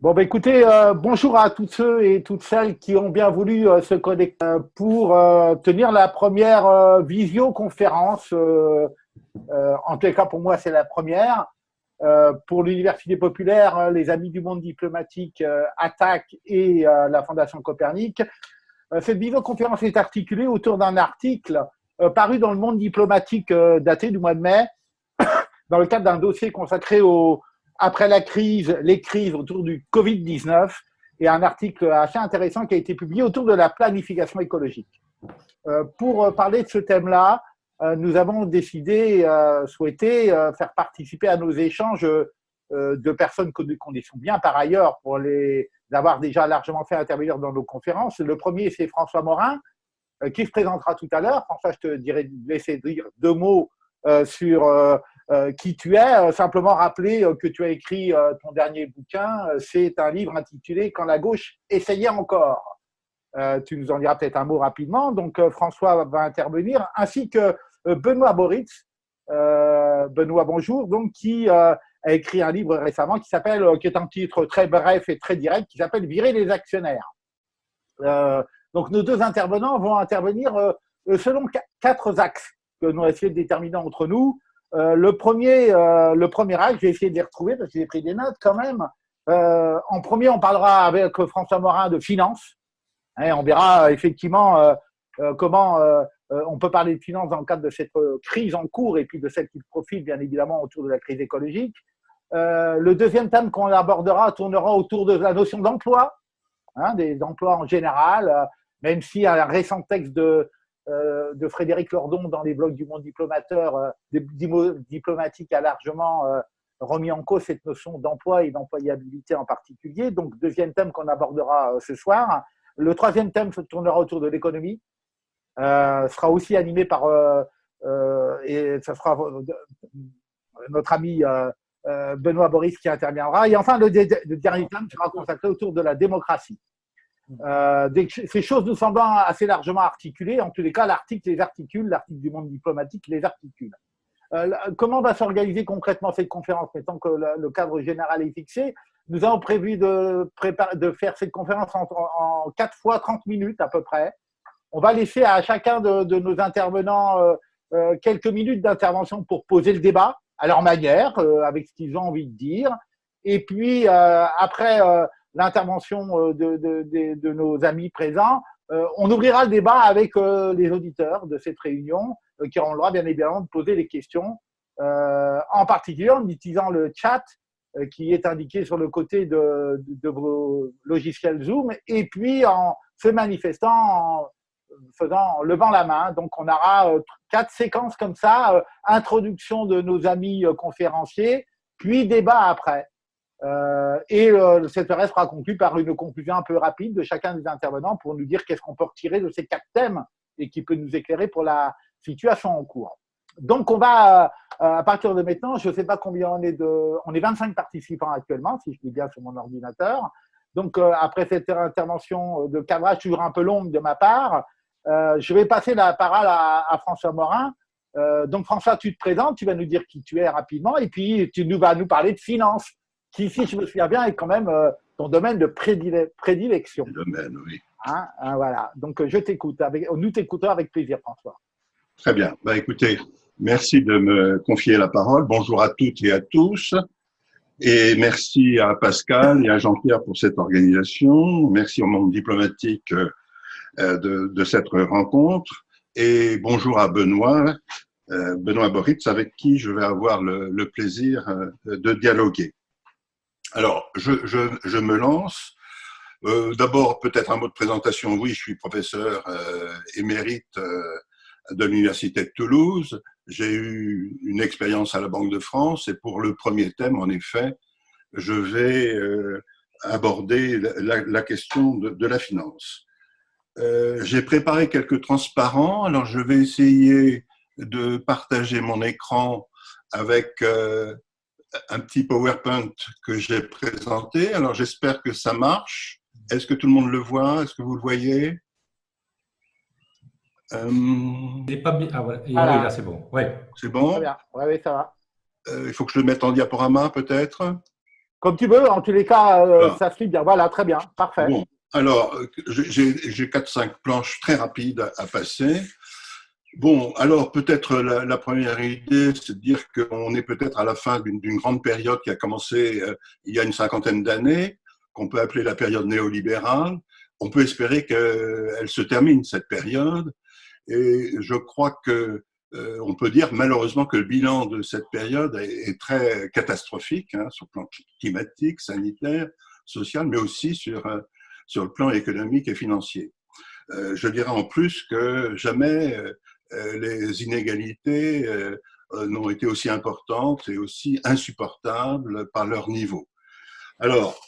Bon, bah, écoutez, bonjour à tous ceux et toutes celles qui ont bien voulu se connecter pour tenir la première visioconférence. En tous les cas, pour moi, c'est la première. Pour l'Université populaire, les Amis du monde diplomatique, ATTAC et la Fondation Copernic. Cette visioconférence est articulée autour d'un article paru dans le monde diplomatique daté du mois de mai, dans le cadre d'un dossier consacré après la crise, les crises autour du Covid-19, et un article assez intéressant qui a été publié autour de la planification écologique. Pour parler de ce thème-là, nous avons décidé, souhaité faire participer à nos échanges de personnes que nous connaissons bien par ailleurs pour les avoir déjà largement fait intervenir dans nos conférences. Le premier, c'est François Morin, qui se présentera tout à l'heure. François, je te laisser dire deux mots sur qui tu es. Simplement rappeler que tu as écrit ton dernier bouquin. C'est un livre intitulé « Quand la gauche essayait encore ». Tu nous en diras peut-être un mot rapidement. Donc, François va intervenir, ainsi que Benoît Boritz. Benoît, bonjour. Donc, qui a écrit un livre récemment qui est un titre très bref et très direct, qui s'appelle « Virer les actionnaires ». Donc, nos deux intervenants vont intervenir selon quatre axes que nous allons essayer de déterminer entre nous. Le premier axe, je vais essayer de les retrouver parce que j'ai pris des notes quand même. En premier, on parlera avec François Morin de finances. On verra effectivement comment on peut parler de finances dans le cadre de cette crise en cours et puis de celle qui profite bien évidemment autour de la crise écologique. Le deuxième thème qu'on abordera tournera autour de la notion d'emploi, des emplois en général, même si un récent texte de Frédéric Lordon dans les blogs du monde diplomatique a largement remis en cause cette notion d'emploi et d'employabilité en particulier. Donc, deuxième thème qu'on abordera ce soir. Le troisième thème se tournera autour de l'économie. Sera aussi animé par et ça sera notre ami Benoît Boris qui interviendra. Et enfin, le dernier thème sera consacré autour de la démocratie. Ces choses nous semblent assez largement articulées. En tous les cas, l'article les articule, l'article du monde diplomatique les articule. Comment va s'organiser concrètement cette conférence, mettant que le cadre général est fixé? Nous avons prévu de faire cette conférence en 4 fois 30 minutes à peu près. On va laisser à chacun de nos intervenants quelques minutes d'intervention pour poser le débat à leur manière, avec ce qu'ils ont envie de dire. Et puis, après l'intervention de nos amis présents, on ouvrira le débat avec les auditeurs de cette réunion qui auront le droit, bien évidemment, de poser les questions, en particulier en utilisant le chat qui est indiqué sur le côté de vos logiciels Zoom, et puis en se manifestant, en levant la main. Donc, on aura 4 séquences comme ça, introduction de nos amis conférenciers, puis débat après. Cette soirée sera conclue par une conclusion un peu rapide de chacun des intervenants pour nous dire qu'est-ce qu'on peut retirer de ces 4 thèmes et qui peut nous éclairer pour la situation en cours. Donc, on va, à partir de maintenant, je ne sais pas combien on est 25 participants actuellement, si je dis bien sur mon ordinateur. Donc, après cette intervention de cadrage toujours un peu longue de ma part, je vais passer la parole à François Morin. Donc, François, tu te présentes, tu vas nous dire qui tu es rapidement, et puis tu vas nous parler de finances, qui, si je me souviens bien, est quand même ton domaine de prédilection. Le domaine, oui. Voilà. Donc, nous t'écoutons avec plaisir, François. Très bien. Écoutez, merci de me confier la parole. Bonjour à toutes et à tous. Et merci à Pascal et à Jean-Pierre pour cette organisation. Merci au monde diplomatique de cette rencontre. Et bonjour à Benoît Boritz, avec qui je vais avoir le plaisir de dialoguer. Alors, je me lance. D'abord, peut-être un mot de présentation. Oui, je suis professeur émérite de l'Université de Toulouse. J'ai eu une expérience à la Banque de France et pour le premier thème, en effet, je vais aborder la question de la finance. J'ai préparé quelques transparents, alors je vais essayer de partager mon écran avec un petit PowerPoint que j'ai présenté. Alors j'espère que ça marche. Est-ce que tout le monde le voit? Est-ce que vous le voyez? Il n'est pas bien. Ah, voilà. Oui, là c'est bon. Ouais. C'est bon? Très bien. Oui, ça va. Il faut que je le mette en diaporama peut-être? Comme tu veux, en tous les cas, Voilà. ça suit bien. Voilà, très bien, parfait. Bon, alors, j'ai 4-5 planches très rapides à passer. Bon, alors peut-être la première idée, c'est de dire qu'on est peut-être à la fin d'une grande période qui a commencé il y a une cinquantaine d'années, qu'on peut appeler la période néolibérale. On peut espérer qu'elle se termine, cette période. Et je crois que on peut dire malheureusement que le bilan de cette période est très catastrophique, hein, sur le plan climatique, sanitaire, social, mais aussi sur le plan économique et financier. Je dirais en plus que jamais les inégalités n'ont été aussi importantes et aussi insupportables par leur niveau. Alors,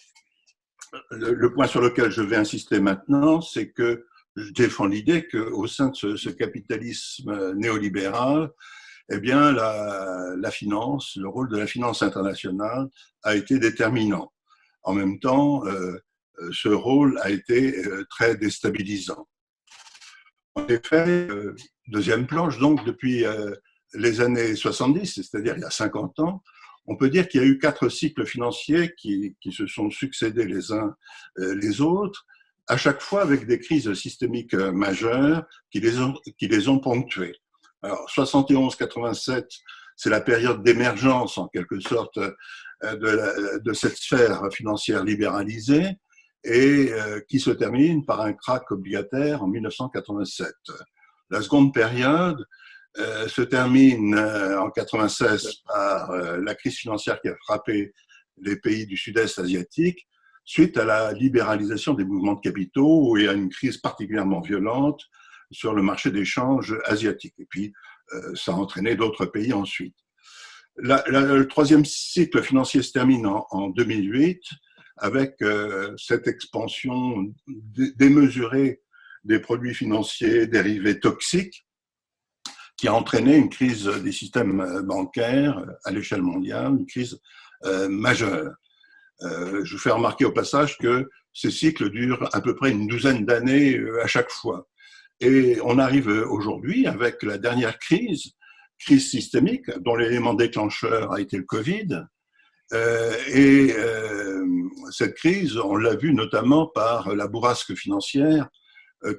le point sur lequel je vais insister maintenant, c'est que je défends l'idée qu'au sein de ce capitalisme néolibéral, eh bien, la finance, le rôle de la finance internationale a été déterminant. En même temps, ce rôle a été très déstabilisant. En effet, deuxième planche, donc depuis les années 70, c'est-à-dire il y a 50 ans, on peut dire qu'il y a eu 4 cycles financiers qui se sont succédés les uns les autres, à chaque fois avec des crises systémiques majeures qui les ont ponctués. Alors, 71-87, c'est la période d'émergence, en quelque sorte, de cette sphère financière libéralisée et qui se termine par un krach obligataire en 1987. La seconde période se termine en 96 par la crise financière qui a frappé les pays du sud-est asiatique suite à la libéralisation des mouvements de capitaux et à une crise particulièrement violente sur le marché d'échange asiatique. Et puis, ça a entraîné d'autres pays ensuite. Le troisième cycle financier se termine en 2008 avec cette expansion démesurée des produits financiers dérivés toxiques qui a entraîné une crise des systèmes bancaires à l'échelle mondiale, une crise majeure. Je vous fais remarquer au passage que ces cycles durent à peu près une douzaine d'années à chaque fois. Et on arrive aujourd'hui avec la dernière crise systémique, dont l'élément déclencheur a été le Covid. Cette crise, on l'a vu notamment par la bourrasque financière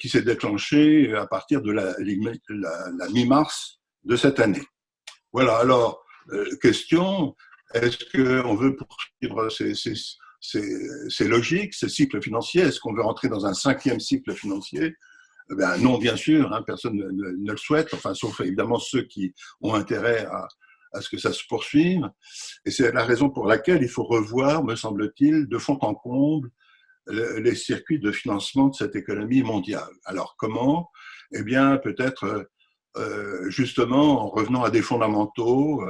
qui s'est déclenchée à partir de la mi-mars de cette année. Voilà, alors, question, est-ce qu'on veut poursuivre ces logiques, ces cycles financiers? Est-ce qu'on veut rentrer dans un 5e cycle financier? Ben non, bien sûr, hein, personne ne le souhaite, enfin, sauf évidemment ceux qui ont intérêt à ce que ça se poursuive. Et c'est la raison pour laquelle il faut revoir, me semble-t-il, de fond en comble, les circuits de financement de cette économie mondiale. Alors, comment? Eh bien, peut-être justement en revenant à des fondamentaux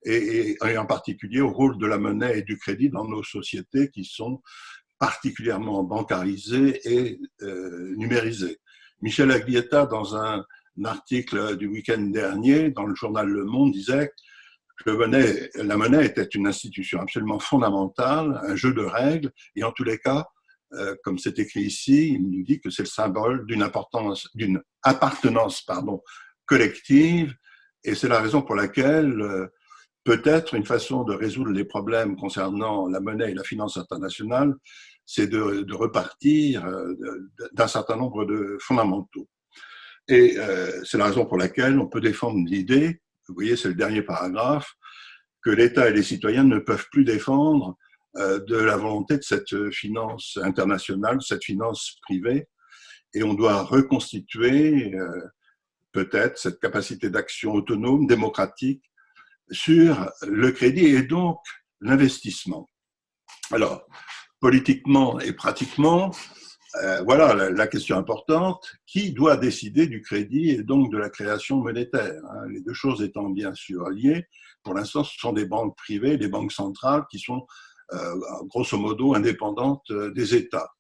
et en particulier au rôle de la monnaie et du crédit dans nos sociétés qui sont particulièrement bancarisées et numérisées. Michel Aglietta, dans un article du week-end dernier, dans le journal Le Monde, disait que la monnaie était une institution absolument fondamentale, un jeu de règles, et en tous les cas, comme c'est écrit ici, il nous dit que c'est le symbole d'une appartenance collective, et c'est la raison pour laquelle peut-être une façon de résoudre les problèmes concernant la monnaie et la finance internationale, c'est de repartir d'un certain nombre de fondamentaux. Et c'est la raison pour laquelle on peut défendre l'idée, vous voyez, c'est le dernier paragraphe, que l'État et les citoyens ne peuvent plus défendre de la volonté de cette finance internationale, cette finance privée, et on doit reconstituer peut-être cette capacité d'action autonome, démocratique, sur le crédit et donc l'investissement. Alors, politiquement et pratiquement, voilà la question importante, qui doit décider du crédit et donc de la création monétaire, hein, les deux choses étant bien sûr liées. Pour l'instant, ce sont des banques privées, des banques centrales qui sont grosso modo indépendantes des États.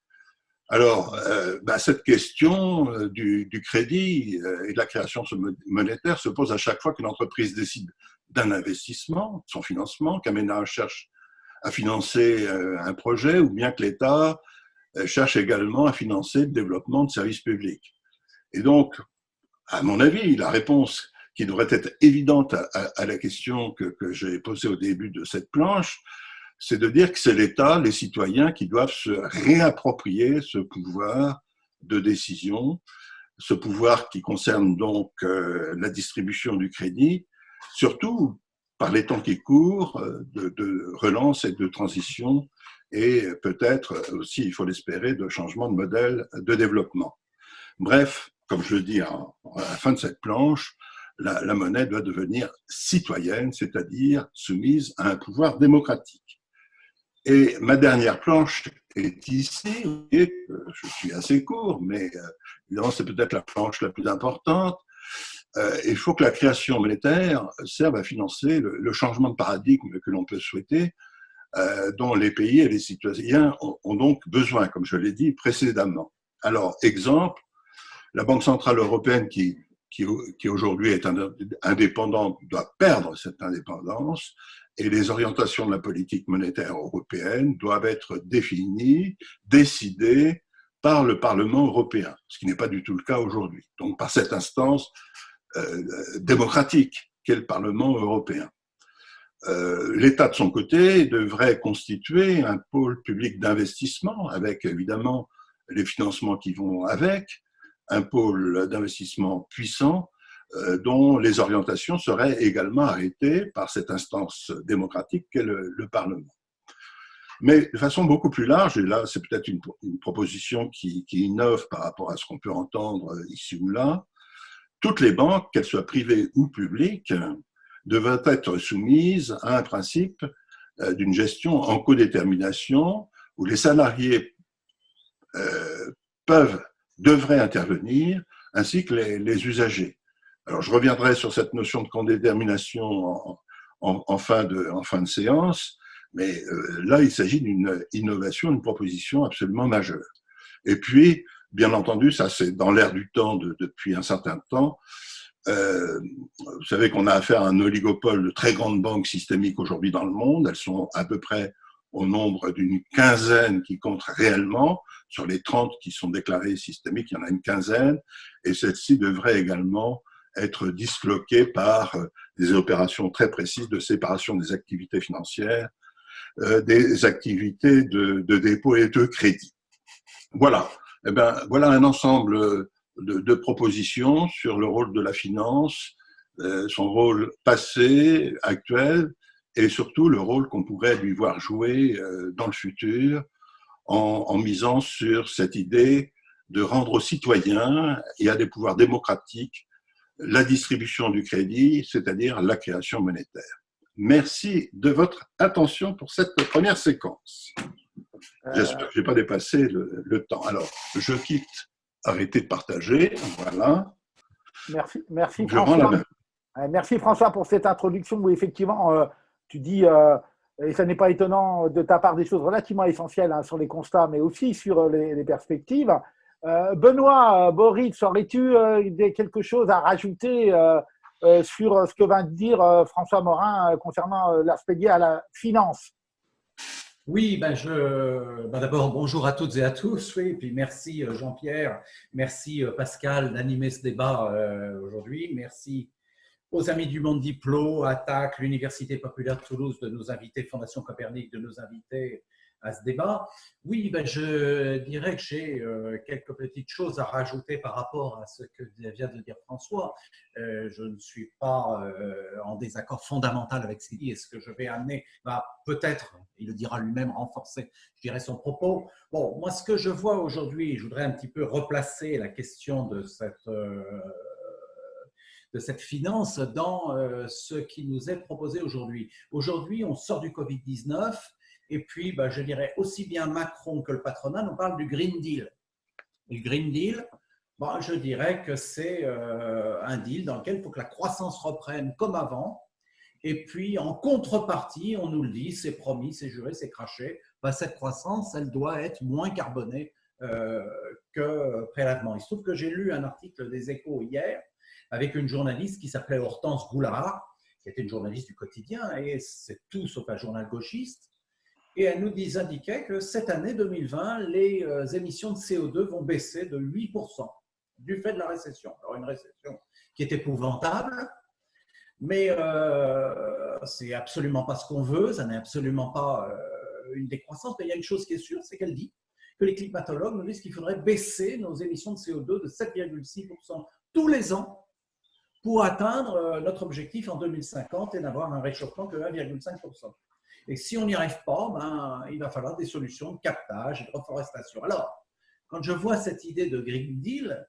Alors, cette question du crédit et de la création monétaire se pose à chaque fois qu'une entreprise décide d'un investissement, son financement, qu'un ménage cherche à financer un projet, ou bien que l'État cherche également à financer le développement de services publics. Et donc, à mon avis, la réponse qui devrait être évidente à la question que j'ai posée au début de cette planche, c'est de dire que c'est l'État, les citoyens qui doivent se réapproprier ce pouvoir de décision, ce pouvoir qui concerne donc la distribution du crédit, surtout par les temps qui courent de relance et de transition, et peut-être aussi, il faut l'espérer, de changement de modèle de développement. Bref, comme je le dis à la fin de cette planche, la monnaie doit devenir citoyenne, c'est-à-dire soumise à un pouvoir démocratique. Et ma dernière planche est ici. Je suis assez court, mais évidemment, c'est peut-être la planche la plus importante. Il faut que la création monétaire serve à financer le changement de paradigme que l'on peut souhaiter, dont les pays et les citoyens ont donc besoin, comme je l'ai dit précédemment. Alors, exemple, la Banque centrale européenne qui aujourd'hui est indépendante doit perdre cette indépendance, et les orientations de la politique monétaire européenne doivent être définies, décidées par le Parlement européen, ce qui n'est pas du tout le cas aujourd'hui. Donc par cette instance démocratique qu'est le Parlement européen. L'État, de son côté, devrait constituer un pôle public d'investissement, avec évidemment les financements qui vont avec, un pôle d'investissement puissant, dont les orientations seraient également arrêtées par cette instance démocratique qu'est le Parlement. Mais de façon beaucoup plus large, et là c'est peut-être une proposition qui innove par rapport à ce qu'on peut entendre ici ou là, toutes les banques, qu'elles soient privées ou publiques, devraient être soumises à un principe d'une gestion en codétermination où les salariés devraient intervenir, ainsi que les usagers. Alors, je reviendrai sur cette notion de codétermination en fin de séance, mais là, il s'agit d'une innovation, d'une proposition absolument majeure. Et puis, bien entendu, ça c'est dans l'air du temps depuis un certain temps. Vous savez qu'on a affaire à un oligopole de très grandes banques systémiques aujourd'hui dans le monde. Elles sont à peu près au nombre d'une quinzaine qui comptent réellement. Sur les 30 qui sont déclarées systémiques, il y en a une quinzaine. Et celles-ci devraient également être disloquées par des opérations très précises de séparation des activités financières, des activités de dépôt et de crédit. Voilà. Eh ben, voilà un ensemble de propositions sur le rôle de la finance, son rôle passé, actuel, et surtout le rôle qu'on pourrait lui voir jouer dans le futur en misant sur cette idée de rendre aux citoyens et à des pouvoirs démocratiques la distribution du crédit, c'est-à-dire la création monétaire. Merci de votre attention pour cette première séquence. J'espère que je n'ai pas dépassé le temps. Alors, je quitte, arrêtez de partager, voilà. Merci François. Merci François pour cette introduction où effectivement, tu dis, et ça n'est pas étonnant de ta part, des choses relativement essentielles sur les constats, mais aussi sur les perspectives. Benoît, Boris, aurais-tu quelque chose à rajouter sur ce que vient de dire François Morin concernant l'aspect lié à la finance? Oui, d'abord, bonjour à toutes et à tous. Oui, et puis merci Jean-Pierre, merci Pascal d'animer ce débat aujourd'hui. Merci aux amis du Monde Diplo, à TAC, l'Université populaire de Toulouse, de nous inviter, Fondation Copernic, de nous inviter à ce débat. Oui, je dirais que j'ai quelques petites choses à rajouter par rapport à ce que vient de dire François. Je ne suis pas en désaccord fondamental avec ce qu'il dit, et ce que je vais amener va peut-être, il le dira lui-même, renforcer, je dirais, son propos. Bon, moi, ce que je vois aujourd'hui, je voudrais un petit peu replacer la question de cette finance dans ce qui nous est proposé aujourd'hui. Aujourd'hui, on sort du Covid-19 et puis, je dirais, aussi bien Macron que le patronat nous parlent du Green Deal. Le Green Deal, je dirais que c'est un deal dans lequel il faut que la croissance reprenne comme avant. Et puis, en contrepartie, on nous le dit, c'est promis, c'est juré, c'est craché, cette croissance, elle doit être moins carbonée que préalablement. Il se trouve que j'ai lu un article des Échos hier avec une journaliste qui s'appelait Hortense Goulard, qui était une journaliste du quotidien, et c'est tout sauf un journal gauchiste. Et elle nous indiquait que cette année 2020, les émissions de CO2 vont baisser de 8% du fait de la récession. Alors une récession qui est épouvantable, mais c'est absolument pas ce qu'on veut, ça n'est absolument pas une décroissance, mais il y a une chose qui est sûre, c'est qu'elle dit que les climatologues nous disent qu'il faudrait baisser nos émissions de CO2 de 7,6% tous les ans pour atteindre notre objectif en 2050 et n'avoir un réchauffement que 1,5%. Et si on n'y arrive pas, ben, il va falloir des solutions de captage et de reforestation. Alors, quand je vois cette idée de Green Deal,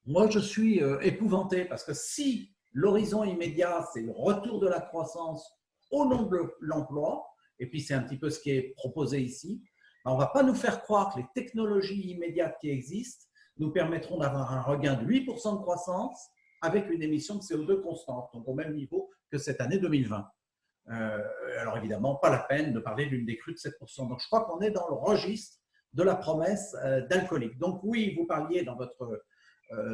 moi je suis épouvanté parce que si l'horizon immédiat, c'est le retour de la croissance au nom de l'emploi, et puis c'est un petit peu ce qui est proposé ici, on ne va pas nous faire croire que les technologies immédiates qui existent nous permettront d'avoir un regain de 8% de croissance avec une émission de CO2 constante, donc au même niveau que cette année 2020. Alors évidemment, pas la peine de parler d'une décrue de 7%. Donc je crois qu'on est dans le registre de la promesse d'alcoolique. Donc oui, vous parliez dans votre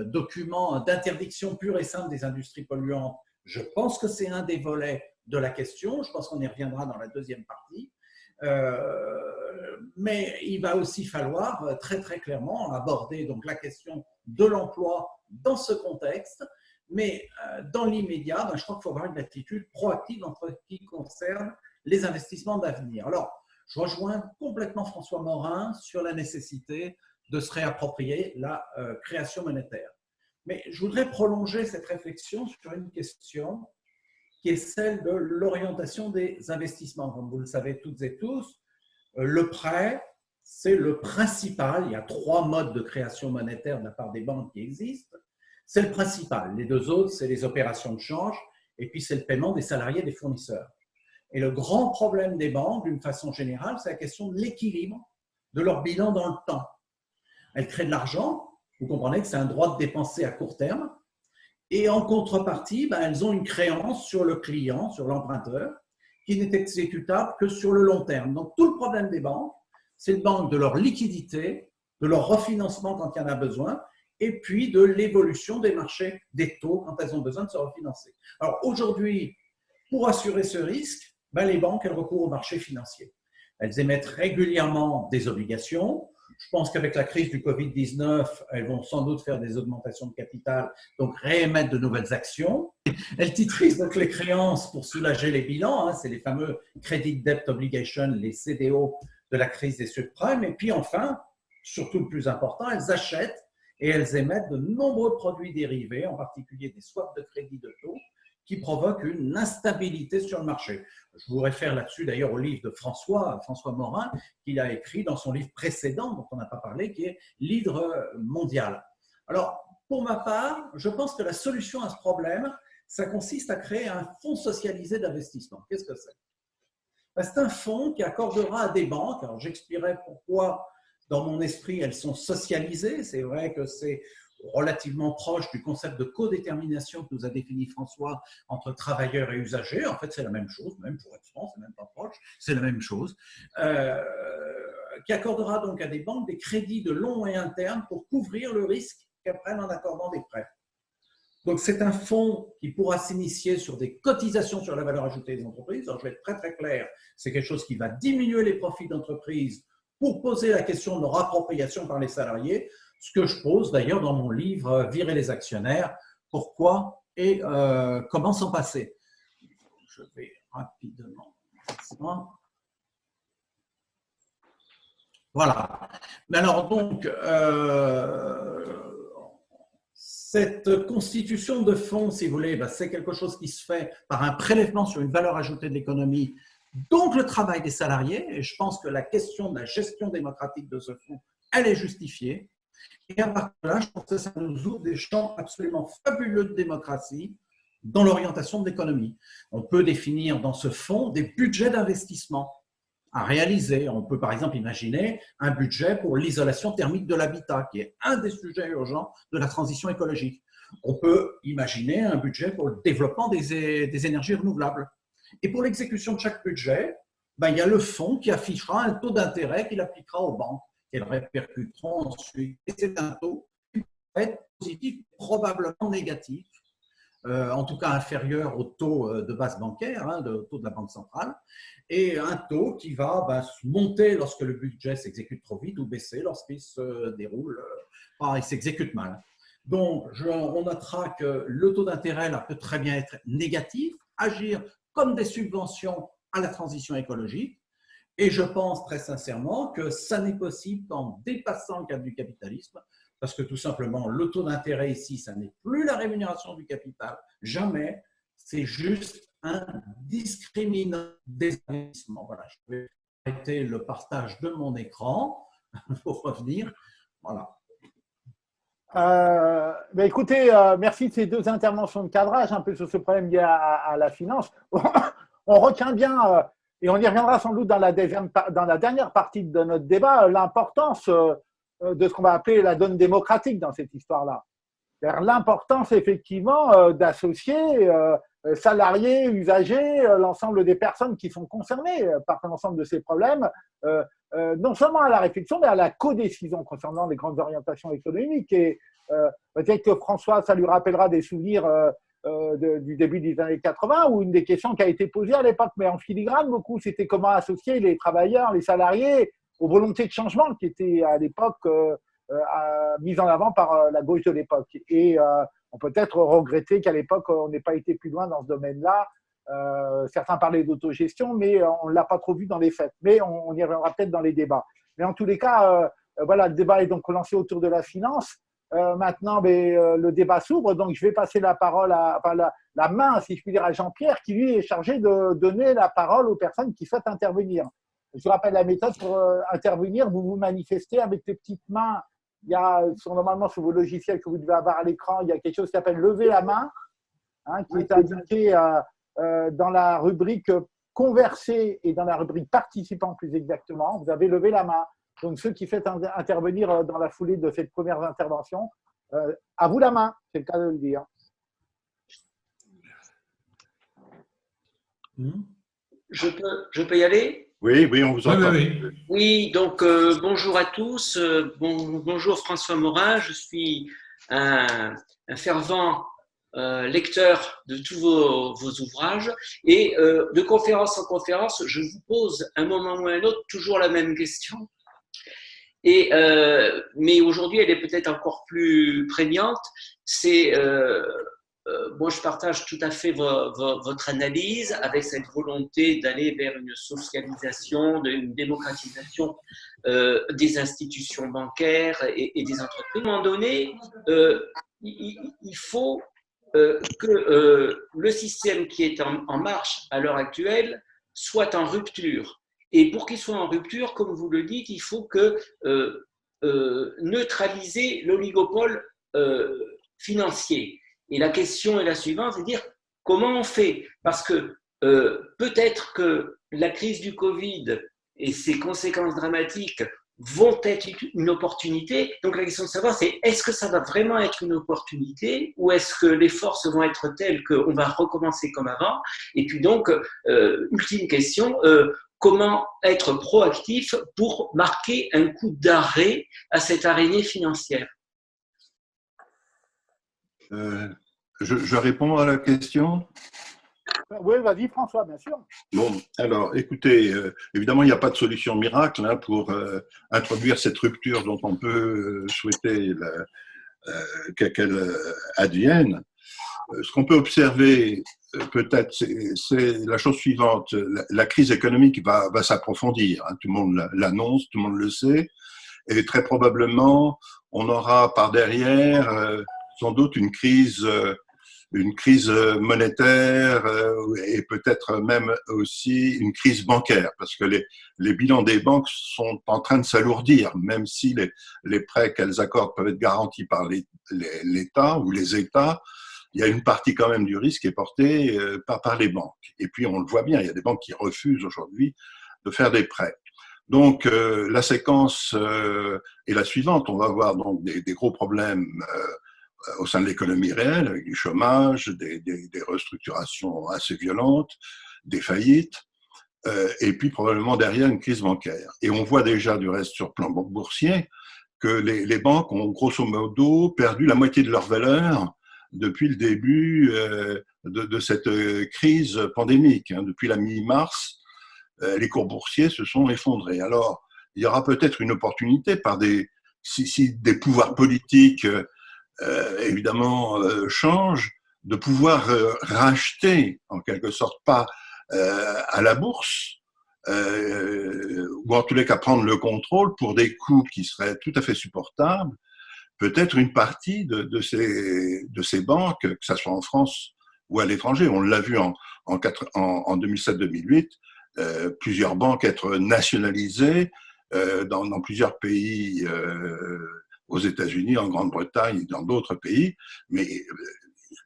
document d'interdiction pure et simple des industries polluantes. Je pense que c'est un des volets de la question. Je pense qu'on y reviendra dans la deuxième partie. Mais il va aussi falloir très très clairement aborder donc la question de l'emploi dans ce contexte, mais dans l'immédiat, je crois qu'il faut avoir une attitude proactive en ce qui concerne les investissements d'avenir. Alors, je rejoins complètement François Morin sur la nécessité de se réapproprier la création monétaire. Mais je voudrais prolonger cette réflexion sur une question qui est celle de l'orientation des investissements. Comme vous le savez toutes et tous, le prêt, c'est le principal. Il y a 3 modes de création monétaire de la part des banques qui existent. C'est le principal. Les 2 autres, c'est les opérations de change et puis c'est le paiement des salariés et des fournisseurs. Et le grand problème des banques, d'une façon générale, c'est la question de l'équilibre de leur bilan dans le temps. Elles créent de l'argent, vous comprenez que c'est un droit de dépenser à court terme, et en contrepartie, elles ont une créance sur le client, sur l'emprunteur, qui n'est exécutable que sur le long terme. Donc tout le problème des banques, c'est de banque de leur liquidité, de leur refinancement quand il y en a besoin, et puis de l'évolution des marchés des taux quand elles ont besoin de se refinancer. Alors aujourd'hui, pour assurer ce risque, les banques, elles recourent au marché financier. Elles émettent régulièrement des obligations. Je pense qu'avec la crise du Covid-19, elles vont sans doute faire des augmentations de capital, donc réémettre de nouvelles actions. Elles titrisent donc les créances pour soulager les bilans. C'est les fameux Credit Debt Obligation, les CDO de la crise des subprimes. Et puis enfin, surtout le plus important, elles achètent et elles émettent de nombreux produits dérivés, en particulier des swaps de crédit de taux, qui provoquent une instabilité sur le marché. Je vous réfère là-dessus d'ailleurs au livre de François Morin, qu'il a écrit dans son livre précédent, dont on n'a pas parlé, qui est l'hydre mondial. Alors, pour ma part, je pense que la solution à ce problème, ça consiste à créer un fonds socialisé d'investissement. Qu'est-ce que c'est? C'est un fonds qui accordera à des banques, alors j'expliquerai pourquoi dans mon esprit elles sont socialisées, c'est vrai que c'est relativement proche du concept de codétermination que nous a défini François entre travailleurs et usagers. En fait, c'est la même chose, même pour être franc, c'est même pas proche, c'est la même chose, qui accordera donc à des banques des crédits de long moyen terme pour couvrir le risque qu'elles prennent en accordant des prêts. Donc, c'est un fonds qui pourra s'initier sur des cotisations sur la valeur ajoutée des entreprises. Alors, je vais être très, très clair, c'est quelque chose qui va diminuer les profits d'entreprise pour poser la question de leur appropriation par les salariés, ce que je pose d'ailleurs dans mon livre « Virer les actionnaires », pourquoi et comment s'en passer. Je vais rapidement. Voilà. Alors donc, cette constitution de fonds, si vous voulez, c'est quelque chose qui se fait par un prélèvement sur une valeur ajoutée de l'économie, donc le travail des salariés, et je pense que la question de la gestion démocratique de ce fonds, elle est justifiée. Et à partir de là, je pense que ça nous ouvre des champs absolument fabuleux de démocratie dans l'orientation de l'économie. On peut définir dans ce fonds des budgets d'investissement à réaliser. On peut par exemple imaginer un budget pour l'isolation thermique de l'habitat, qui est un des sujets urgents de la transition écologique. On peut imaginer un budget pour le développement des énergies renouvelables. Et pour l'exécution de chaque budget, il y a le fonds qui affichera un taux d'intérêt qu'il appliquera aux banques. Elles répercuteront ensuite. Et c'est un taux qui peut être positif, probablement négatif, en tout cas inférieur au taux de base bancaire, au taux de la Banque centrale, et un taux qui va monter lorsque le budget s'exécute trop vite ou baisser lorsqu'il se déroule, il s'exécute mal. Donc, on notera que le taux d'intérêt peut très bien être négatif, agir comme des subventions à la transition écologique. Et je pense très sincèrement que ça n'est possible qu'en dépassant le cadre du capitalisme, parce que tout simplement, le taux d'intérêt ici, ça n'est plus la rémunération du capital, jamais, c'est juste un discriminant des investissements. Voilà, je vais arrêter le partage de mon écran pour revenir. Voilà. Ben écoutez, merci de ces deux interventions de cadrage un peu sur ce problème lié à la finance. On retient bien, et on y reviendra sans doute dans la dernière partie de notre débat, l'importance de ce qu'on va appeler la donne démocratique dans cette histoire-là. L'importance effectivement d'associer salariés, usagers, l'ensemble des personnes qui sont concernées par l'ensemble de ces problèmes, non seulement à la réflexion, mais à la codécision concernant les grandes orientations économiques. Et peut-être que François, ça lui rappellera des souvenirs du début des années 80, où une des questions qui a été posée à l'époque, mais en filigrane beaucoup, c'était comment associer les travailleurs, les salariés aux volontés de changement qui étaient à l'époque mises en avant par la gauche de l'époque. Et on peut peut-être regretter qu'à l'époque, on n'ait pas été plus loin dans ce domaine-là. Certains parlaient d'autogestion, mais on ne l'a pas trop vu dans les faits. Mais on y reviendra peut-être dans les débats. Mais en tous les cas, voilà, le débat est donc lancé autour de la finance. Maintenant, le débat s'ouvre, donc je vais passer la parole la main, si je puis dire, à Jean-Pierre, qui lui est chargé de donner la parole aux personnes qui souhaitent intervenir. Je vous rappelle la méthode pour intervenir. Vous vous manifestez avec les petites mains. Il y a normalement sur vos logiciels que vous devez avoir à l'écran, il y a quelque chose qui s'appelle lever la main, hein, qui est indiqué dans la rubrique converser et dans la rubrique participant plus exactement. Vous avez levé la main. Donc ceux qui souhaitent intervenir dans la foulée de cette première intervention, à vous la main, c'est le cas de le dire. Je peux y aller? Oui, oui, on vous entend. Oui, donc bonjour à tous. Bonjour François Morin. Je suis un fervent lecteur de tous vos ouvrages. Et de conférence en conférence, je vous pose un moment ou un autre toujours la même question. Mais aujourd'hui, elle est peut-être encore plus prégnante. Moi, je partage tout à fait votre analyse avec cette volonté d'aller vers une socialisation, une démocratisation des institutions bancaires et des entreprises. À un moment donné, il faut que le système qui est en marche à l'heure actuelle soit en rupture. Et pour qu'il soit en rupture, comme vous le dites, il faut neutraliser l'oligopole financier. Et la question est la suivante, c'est-à-dire comment on fait? Parce que peut-être que la crise du Covid et ses conséquences dramatiques vont être une opportunité. Donc la question de savoir, c'est est-ce que ça va vraiment être une opportunité ou est-ce que les forces vont être telles qu'on va recommencer comme avant? Et puis donc, ultime question, comment être proactif pour marquer un coup d'arrêt à cette araignée financière? Je réponds à la question. Oui, vas-y François, bien sûr. Bon, alors écoutez, évidemment, il n'y a pas de solution miracle hein, pour introduire cette rupture dont on peut souhaiter qu'elle advienne. Ce qu'on peut observer, peut-être, c'est la chose suivante. La crise économique va s'approfondir. Hein, tout le monde l'annonce, tout le monde le sait. Et très probablement, on aura par derrière sans doute une crise monétaire et peut-être même aussi une crise bancaire, parce que les bilans des banques sont en train de s'alourdir, même si les prêts qu'elles accordent peuvent être garantis par l'État ou les États. Il y a une partie quand même du risque qui est portée par les banques. Et puis on le voit bien, il y a des banques qui refusent aujourd'hui de faire des prêts. Donc la séquence est la suivante. On va avoir donc des gros problèmes au sein de l'économie réelle, avec du chômage, des restructurations assez violentes, des faillites, et puis probablement derrière une crise bancaire. Et on voit déjà du reste sur le plan boursier que les banques ont grosso modo perdu la moitié de leur valeur depuis le début de cette crise pandémique. Hein. Depuis la mi-mars, les cours boursiers se sont effondrés. Alors, il y aura peut-être une opportunité si des pouvoirs politiques évidemment change, de pouvoir racheter en quelque sorte, pas à la bourse, ou en tous les cas prendre le contrôle pour des coûts qui seraient tout à fait supportables, peut-être une partie de ces banques, que ce soit en France ou à l'étranger. On l'a vu en 2007-2008, plusieurs banques être nationalisées dans plusieurs pays, aux États-Unis, en Grande-Bretagne et dans d'autres pays, mais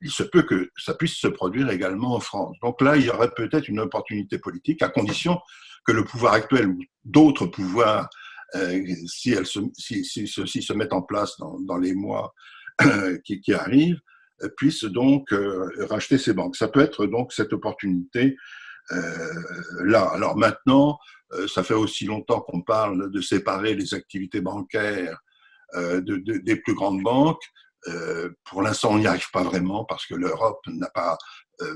il se peut que ça puisse se produire également en France. Donc là, il y aurait peut-être une opportunité politique, à condition que le pouvoir actuel ou d'autres pouvoirs, si ceux-ci se mettent en place dans les mois qui arrivent, puissent donc racheter ces banques. Ça peut être donc cette opportunité là. Alors maintenant, ça fait aussi longtemps qu'on parle de séparer les activités bancaires des plus grandes banques. Pour l'instant, on n'y arrive pas vraiment parce que l'Europe n'a pas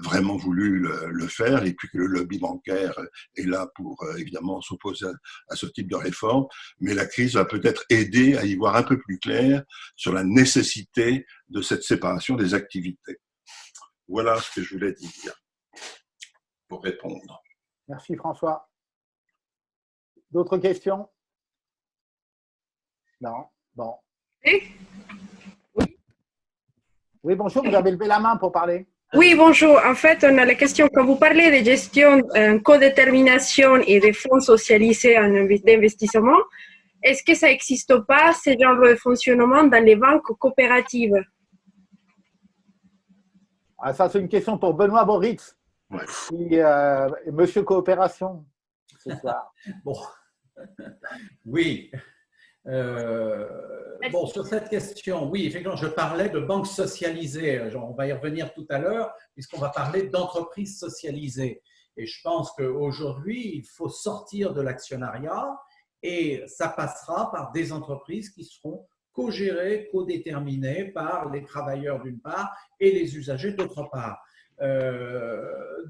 vraiment voulu le faire, et puis que le lobby bancaire est là pour évidemment s'opposer à ce type de réforme. Mais la crise va peut-être aider à y voir un peu plus clair sur la nécessité de cette séparation des activités. Voilà ce que je voulais dire pour répondre. Merci François. D'autres questions? Non? Bon. Oui, bonjour, vous avez levé la main pour parler. Oui, bonjour. En fait, on a la question, quand vous parlez de gestion, codétermination et de fonds socialisés d'investissement, est-ce que ça n'existe pas, ce genre de fonctionnement dans les banques coopératives? Ah, ça, c'est une question pour Benoît Boritz, Ouais. qui Monsieur Coopération ce soir. Bon, oui. Bon, sur cette question, oui, effectivement, je parlais de banques socialisées. On va y revenir tout à l'heure, puisqu'on va parler d'entreprises socialisées. Et je pense qu'aujourd'hui, il faut sortir de l'actionnariat, et ça passera par des entreprises qui seront co-gérées, co-déterminées par les travailleurs d'une part et les usagers d'autre part.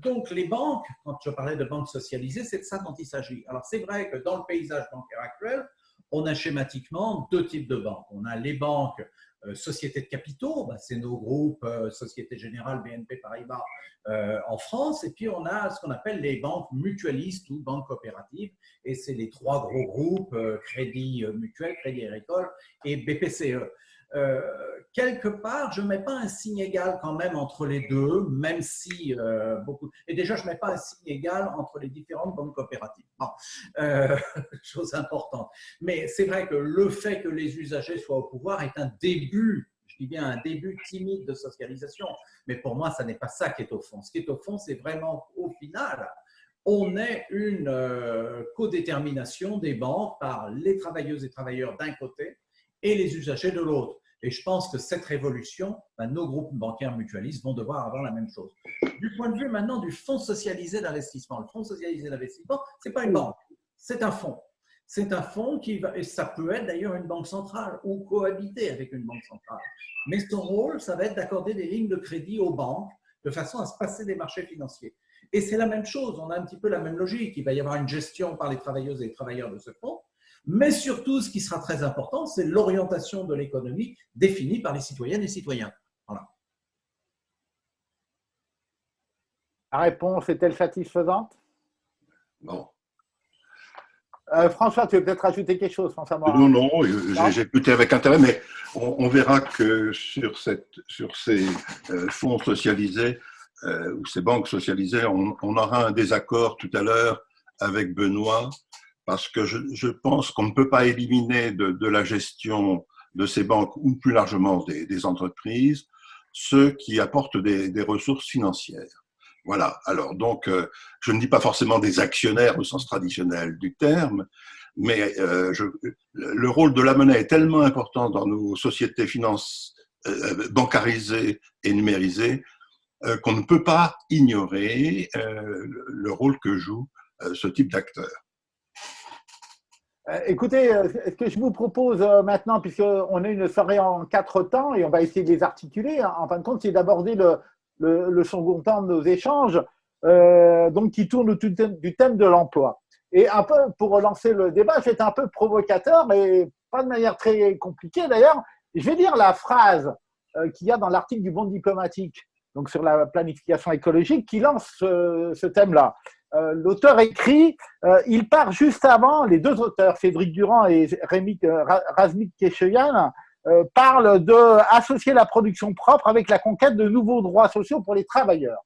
Donc, les banques, quand je parlais de banques socialisées, c'est de ça dont il s'agit. Alors, c'est vrai que dans le paysage bancaire actuel, on a schématiquement deux types de banques. On a les banques sociétés de capitaux, c'est nos groupes Société Générale, BNP Paribas en France, et puis on a ce qu'on appelle les banques mutualistes ou banques coopératives, et c'est les trois gros groupes, Crédit Mutuel, Crédit Agricole et BPCE. Quelque part, je ne mets pas un signe égal quand même entre les deux, même si beaucoup… Et déjà, je ne mets pas un signe égal entre les différentes banques coopératives. Bon, chose importante. Mais c'est vrai que le fait que les usagers soient au pouvoir est un début, je dis bien un début timide de socialisation. Mais pour moi, ça n'est pas ça qui est au fond. Ce qui est au fond, c'est vraiment au final, on est une codétermination des banques par les travailleuses et travailleurs d'un côté et les usagers de l'autre. Et je pense que cette révolution, nos groupes bancaires mutualistes vont devoir avoir la même chose. Du point de vue maintenant du fonds socialisé d'investissement, le fonds socialisé d'investissement, ce n'est pas une banque, c'est un fonds. C'est un fonds qui va, et ça peut être d'ailleurs une banque centrale ou cohabiter avec une banque centrale. Mais son rôle, ça va être d'accorder des lignes de crédit aux banques de façon à se passer des marchés financiers. Et c'est la même chose, on a un petit peu la même logique. Il va y avoir une gestion par les travailleuses et les travailleurs de ce fonds. Mais surtout, ce qui sera très important, c'est l'orientation de l'économie définie par les citoyennes et citoyens. Voilà. La réponse est-elle satisfaisante? Non. François, tu veux peut-être rajouter quelque chose, François Morin? Non, j'ai écouté avec intérêt, mais on verra que sur ces fonds socialisés ou ces banques socialisées, on aura un désaccord tout à l'heure avec Benoît, parce que je pense qu'on ne peut pas éliminer de la gestion de ces banques ou plus largement des entreprises ceux qui apportent des ressources financières. Voilà. Alors donc, je ne dis pas forcément des actionnaires au sens traditionnel du terme, mais le rôle de la monnaie est tellement important dans nos sociétés bancarisées et numérisées qu'on ne peut pas ignorer le rôle que joue ce type d'acteur. Écoutez, ce que je vous propose maintenant, puisqu'on a une soirée en 4 temps et on va essayer de les articuler, en fin de compte, c'est d'aborder le second temps de nos échanges, donc qui tourne autour du thème de l'emploi. Et un peu pour relancer le débat, je vais être un peu provocateur, mais pas de manière très compliquée d'ailleurs. Je vais lire la phrase qu'il y a dans l'article du Monde diplomatique. donc sur la planification écologique, qui lance ce thème-là. L'auteur écrit, il part juste avant, les deux auteurs, Cédric Durand et Razmik Kesheyan, parlent d'associer la production propre avec la conquête de nouveaux droits sociaux pour les travailleurs.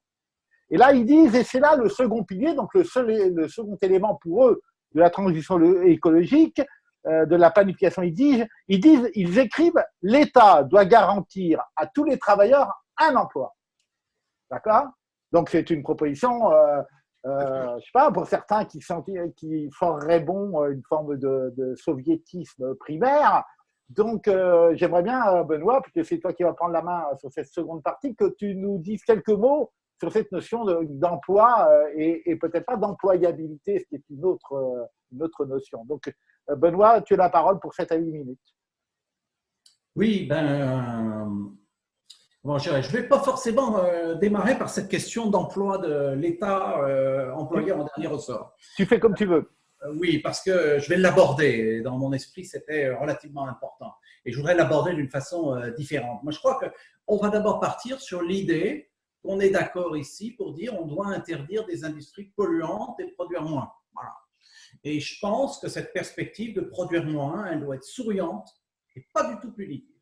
Et là, ils disent, et c'est là le second pilier, donc le second élément pour eux de la transition écologique, de la planification, ils écrivent, l'État doit garantir à tous les travailleurs un emploi. D'accord? Donc, c'est une proposition, je sais pas, pour certains qui feraient bon une forme de soviétisme primaire. Donc, j'aimerais bien, Benoît, puisque c'est toi qui vas prendre la main sur cette seconde partie, que tu nous dises quelques mots sur cette notion d'emploi et peut-être pas d'employabilité, ce qui est une autre notion. Donc, Benoît, tu as la parole pour 7 à 8 minutes. Oui, bon, je ne vais pas forcément démarrer par cette question d'emploi de l'État employeur en dernier ressort. Tu fais comme tu veux. Oui, parce que je vais l'aborder. Dans mon esprit, c'était relativement important. Et je voudrais l'aborder d'une façon différente. Moi, je crois qu'on va d'abord partir sur l'idée qu'on est d'accord ici pour dire on doit interdire des industries polluantes et produire moins. Voilà. Et je pense que cette perspective de produire moins, elle doit être souriante et pas du tout punitive.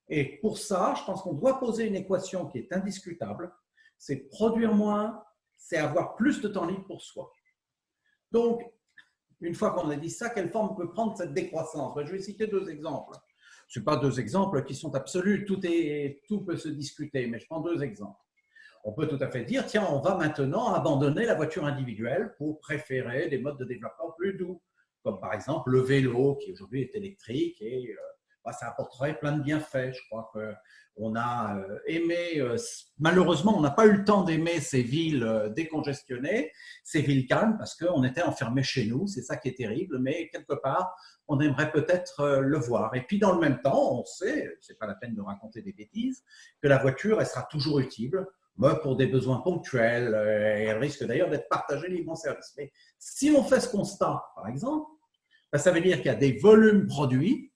Et pour ça, je pense qu'on doit poser une équation qui est indiscutable. C'est produire moins, c'est avoir plus de temps libre pour soi. Donc, une fois qu'on a dit ça, quelle forme peut prendre cette décroissance? Je vais citer 2 exemples. Ce ne sont pas 2 exemples qui sont absolus, tout peut se discuter, mais je prends 2 exemples. On peut tout à fait dire, tiens, on va maintenant abandonner la voiture individuelle pour préférer des modes de développement plus doux, comme par exemple le vélo, qui aujourd'hui est électrique, et ça apporterait plein de bienfaits. Je crois qu'on a aimé, malheureusement, on n'a pas eu le temps d'aimer ces villes décongestionnées, ces villes calmes, parce qu'on était enfermés chez nous, c'est ça qui est terrible, mais quelque part, on aimerait peut-être le voir. Et puis, dans le même temps, on sait, c'est pas la peine de raconter des bêtises, que la voiture, elle sera toujours utile, pour des besoins ponctuels, et elle risque d'ailleurs d'être partagée libre en service. Mais si on fait ce constat, par exemple, ça veut dire qu'il y a des volumes produits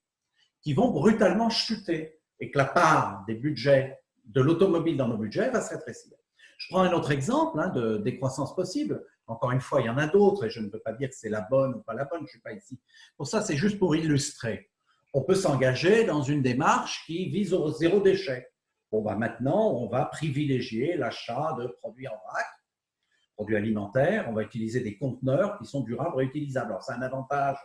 qui vont brutalement chuter et que la part des budgets de l'automobile dans nos budgets va se rétrécir. Je prends un autre exemple de décroissance possible. Encore une fois, il y en a d'autres et je ne veux pas dire que c'est la bonne ou pas la bonne, je ne suis pas ici. Pour ça, c'est juste pour illustrer. On peut s'engager dans une démarche qui vise au zéro déchet. Bon, maintenant, on va privilégier l'achat de produits en vrac, produits alimentaires. On va utiliser des conteneurs qui sont durables et réutilisables. Alors, c'est un avantage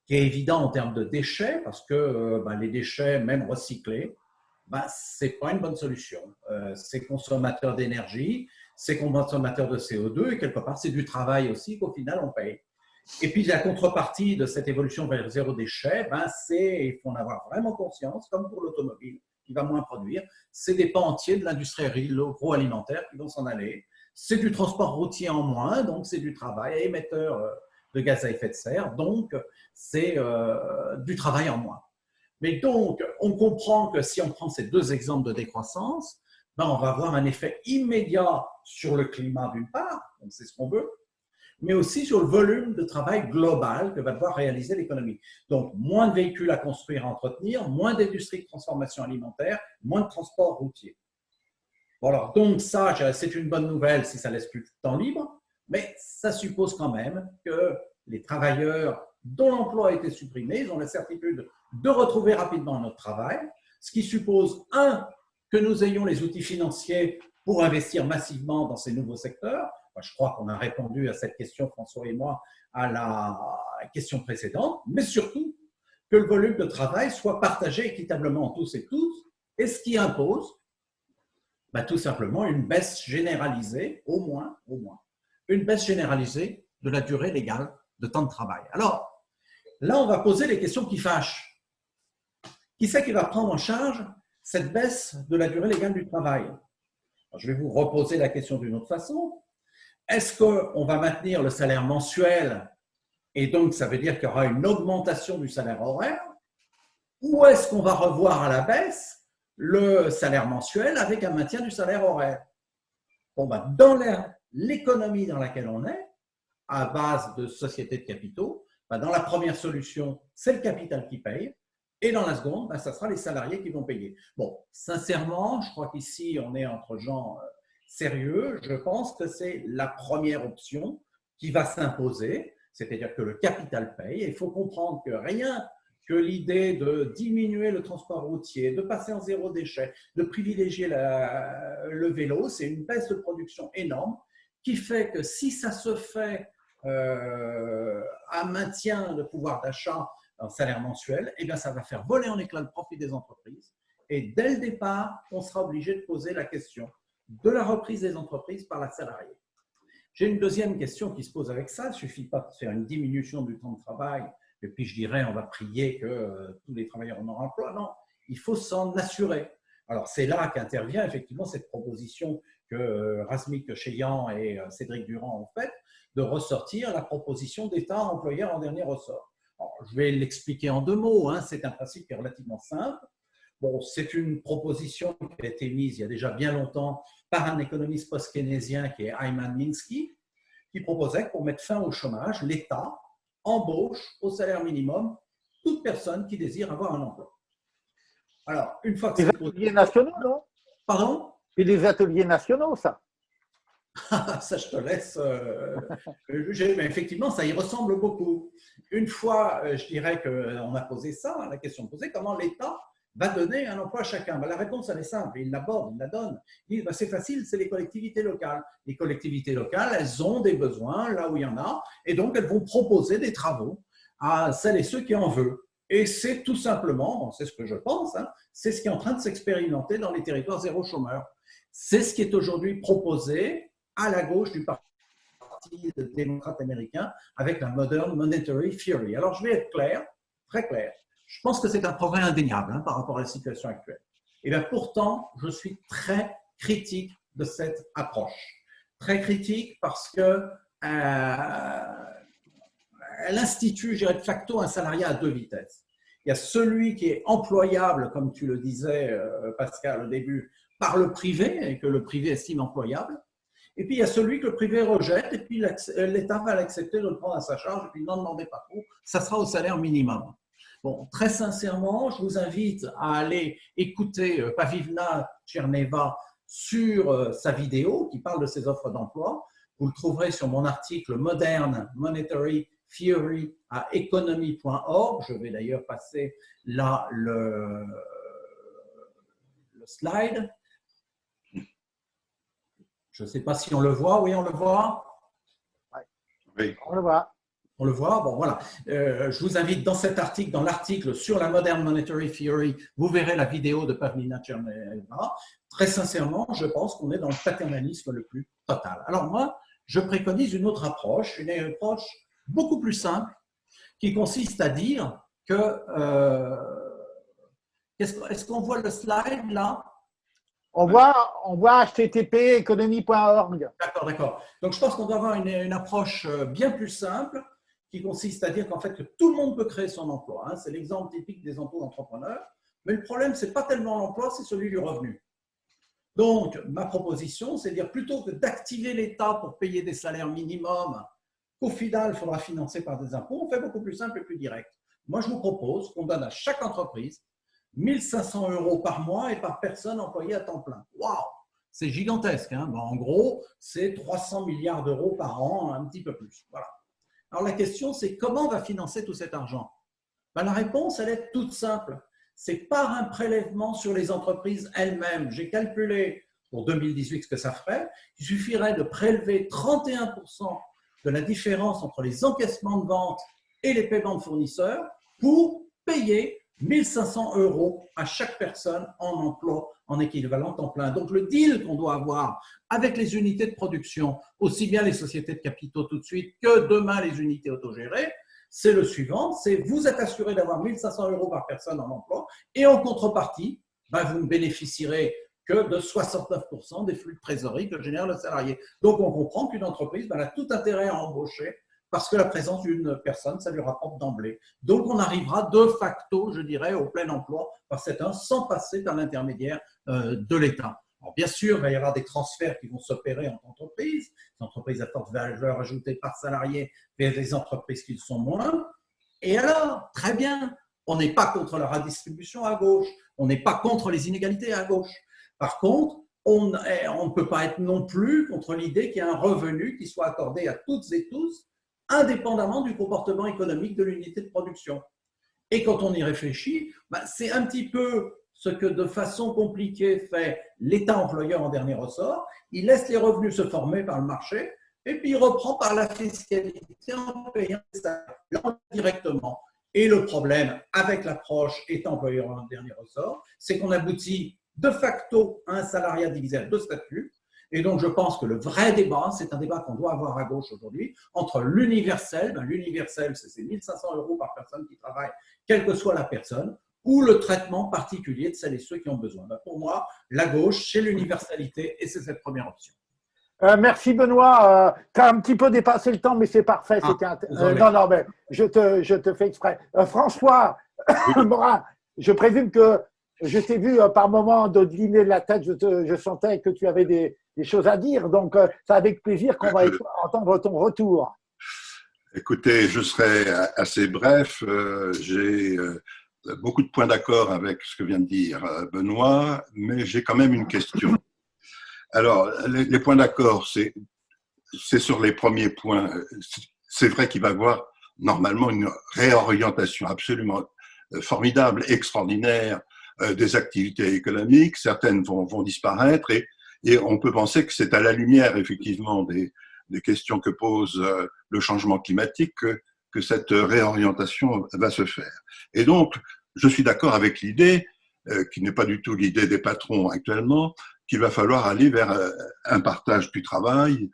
qui est évident en termes de déchets, parce que les déchets, même recyclés, ce n'est pas une bonne solution. C'est consommateur d'énergie, c'est consommateur de CO2, et quelque part, c'est du travail aussi qu'au final, on paye. Et puis, la contrepartie de cette évolution vers le zéro déchet, il faut en avoir vraiment conscience, comme pour l'automobile, qui va moins produire. C'est des pans entiers de l'industrie agroalimentaire qui vont s'en aller. C'est du transport routier en moins, donc c'est du travail émetteur de gaz à effet de serre, donc c'est du travail en moins. Mais donc, on comprend que si on prend ces 2 exemples de décroissance, on va avoir un effet immédiat sur le climat d'une part, donc c'est ce qu'on veut, mais aussi sur le volume de travail global que va devoir réaliser l'économie. Donc, moins de véhicules à construire, à entretenir, moins d'industries de transformation alimentaire, moins de transport routier. Bon, alors, donc ça, c'est une bonne nouvelle si ça laisse plus de temps libre, mais ça suppose quand même que les travailleurs dont l'emploi a été supprimé, ils ont la certitude de retrouver rapidement notre travail, ce qui suppose, que nous ayons les outils financiers pour investir massivement dans ces nouveaux secteurs. Je crois qu'on a répondu à cette question, François et moi, à la question précédente, mais surtout que le volume de travail soit partagé équitablement en tous et toutes, et ce qui impose tout simplement une baisse généralisée, au moins, une baisse généralisée de la durée légale de temps de travail. Alors, là, on va poser les questions qui fâchent. Qui c'est qui va prendre en charge cette baisse de la durée légale du travail? Alors, je vais vous reposer la question d'une autre façon. Est-ce qu'on va maintenir le salaire mensuel et donc ça veut dire qu'il y aura une augmentation du salaire horaire? Ou est-ce qu'on va revoir à la baisse le salaire mensuel avec un maintien du salaire horaire? Bon, dans l'économie dans laquelle on est, à base de sociétés de capitaux, dans la première solution, c'est le capital qui paye. Et dans la seconde, ben, ça sera les salariés qui vont payer. Bon, sincèrement, je crois qu'ici, on est entre gens sérieux. Je pense que c'est la première option qui va s'imposer, c'est-à-dire que le capital paye. Et il faut comprendre que rien que l'idée de diminuer le transport routier, de passer en zéro déchet, de privilégier le vélo, c'est une baisse de production énorme qui fait que si ça se fait à maintien de pouvoir d'achat en salaire mensuel, eh bien, ça va faire voler en éclats le profit des entreprises. Et dès le départ, on sera obligé de poser la question de la reprise des entreprises par la salariée. J'ai une deuxième question qui se pose avec ça. Il ne suffit pas de faire une diminution du temps de travail et puis je dirais on va prier que tous les travailleurs en auront emploi. Non, il faut s'en assurer. Alors c'est là qu'intervient effectivement cette proposition que Razmik Cheyan et Cédric Durand ont faite de ressortir la proposition d'État employeur en dernier ressort. Alors, je vais l'expliquer en 2 mots. Hein. C'est un principe qui est relativement simple. Bon, c'est une proposition qui a été mise il y a déjà bien longtemps par un économiste post-keynésien qui est Hyman Minsky, qui proposait que pour mettre fin au chômage, l'État embauche au salaire minimum toute personne qui désire avoir un emploi. Alors, une fois que Les ateliers nationaux, non? Pardon? Et les ateliers nationaux, ça. Ça, je te laisse juger. Mais effectivement, ça y ressemble beaucoup. Une fois, je dirais qu'on a posé ça, la question posée, comment l'État va donner un emploi à chacun? Ben, la réponse, elle est simple. Il l'aborde, il la donne. Il dit, ben, c'est facile, c'est les collectivités locales. Les collectivités locales, elles ont des besoins là où il y en a, et donc elles vont proposer des travaux à celles et ceux qui en veulent. Et c'est tout simplement, bon, c'est ce que je pense, hein, c'est ce qui est en train de s'expérimenter dans les territoires zéro chômeur. C'est ce qui est aujourd'hui proposé à la gauche du Parti démocrate américain avec la Modern Monetary Theory. Alors, je vais être clair, très clair. Je pense que c'est un progrès indéniable hein, par rapport à la situation actuelle. Et bien pourtant, je suis très critique de cette approche. Très critique parce que elle institue, je dirais, de facto un salariat à 2 vitesses. Il y a celui qui est employable, comme tu le disais, Pascal, au début, par le privé et que le privé estime employable. Et puis, il y a celui que le privé rejette et puis l'État va l'accepter de le prendre à sa charge et puis n'en demandez pas trop, ça sera au salaire minimum. Bon, très sincèrement, je vous invite à aller écouter Pavlina Tcherneva sur sa vidéo qui parle de ses offres d'emploi. Vous le trouverez sur mon article Modern Monetary Theory à economy.org. Je vais d'ailleurs passer là le slide. Je ne sais pas si on le voit. Oui, on le voit. Oui. On le voit. On le voit. Bon, voilà. Je vous invite dans cet article, dans l'article sur la Modern Monetary Theory, vous verrez la vidéo de Pavlina Tcherneva. Très sincèrement, je pense qu'on est dans le paternalisme le plus total. Alors moi, je préconise une autre approche, une approche beaucoup plus simple, qui consiste à dire que… Est-ce qu'on voit le slide là? On voit http economy.org. D'accord, d'accord. Donc, je pense qu'on doit avoir une approche bien plus simple qui consiste à dire qu'en fait, que tout le monde peut créer son emploi. Hein. C'est l'exemple typique des auto-entrepreneurs. Mais le problème, ce n'est pas tellement l'emploi, c'est celui du revenu. Donc, ma proposition, c'est de dire plutôt que d'activer l'État pour payer des salaires minimums, qu'au final, il faudra financer par des impôts, on fait beaucoup plus simple et plus direct. Moi, je vous propose qu'on donne à chaque entreprise 1 500 € par mois et par personne employée à temps plein. Waouh! C'est gigantesque. Hein? Bon, en gros, c'est 300 milliards d'euros par an, un petit peu plus. Voilà. Alors, la question, c'est comment on va financer tout cet argent? Ben, la réponse, elle est toute simple. C'est par un prélèvement sur les entreprises elles-mêmes. J'ai calculé pour 2018 ce que ça ferait. Il suffirait de prélever 31% de la différence entre les encaissements de vente et les paiements de fournisseurs pour payer 1 500 € à chaque personne en emploi en équivalent temps plein. Donc, le deal qu'on doit avoir avec les unités de production, aussi bien les sociétés de capitaux tout de suite que demain les unités autogérées, c'est le suivant, c'est vous êtes assuré d'avoir 1 500 € par personne en emploi et en contrepartie, ben, vous ne bénéficierez que de 69% des flux de trésorerie que génère le salarié. Donc, on comprend qu'une entreprise ben, elle a tout intérêt à embaucher parce que la présence d'une personne, ça lui rapporte d'emblée. Donc, on arrivera de facto, je dirais, au plein emploi par cet un sans passer par l'intermédiaire de l'État. Alors, bien sûr, il va y avoir des transferts qui vont s'opérer entre entreprises, des entreprises à forte valeur ajoutée par salarié vers des entreprises qui le sont moins. Et alors, très bien, On n'est pas contre la redistribution à gauche, on n'est pas contre les inégalités à gauche. Par contre, on ne peut pas être non plus contre l'idée qu'il y a un revenu qui soit accordé à toutes et tous, indépendamment du comportement économique de l'unité de production. Et quand on y réfléchit, c'est un petit peu ce que de façon compliquée fait l'État employeur en dernier ressort. Il laisse les revenus se former par le marché et puis il reprend par la fiscalité en payant les salaires directement. Et le problème avec l'approche État employeur en dernier ressort, c'est qu'on aboutit de facto à un salariat divisé à deux statuts. Et donc, je pense que le vrai débat, c'est un débat qu'on doit avoir à gauche aujourd'hui, entre l'universel, l'universel, c'est ces 1 500 € par personne qui travaille, quelle que soit la personne, ou le traitement particulier de celles et ceux qui ont besoin. Pour moi, la gauche, c'est l'universalité et c'est cette première option. Merci Benoît. Tu as un petit peu dépassé le temps, mais c'est parfait. Non, mais je te fais exprès. François Morin, je présume que je t'ai vu par moment dodeliner la tête. Je sentais que tu avais des choses à dire. Donc, c'est avec plaisir qu'on va entendre ton retour. Écoutez, je serai assez bref. J'ai beaucoup de points d'accord avec ce que vient de dire Benoît, mais j'ai quand même une question. Alors, les points d'accord, c'est sur les premiers points. C'est vrai qu'il va y avoir normalement une réorientation absolument formidable, extraordinaire des activités économiques. Certaines vont disparaître et on peut penser que c'est à la lumière, effectivement, des questions que pose le changement climatique que cette réorientation va se faire. Et donc, je suis d'accord avec l'idée, qui n'est pas du tout l'idée des patrons actuellement, qu'il va falloir aller vers un partage du travail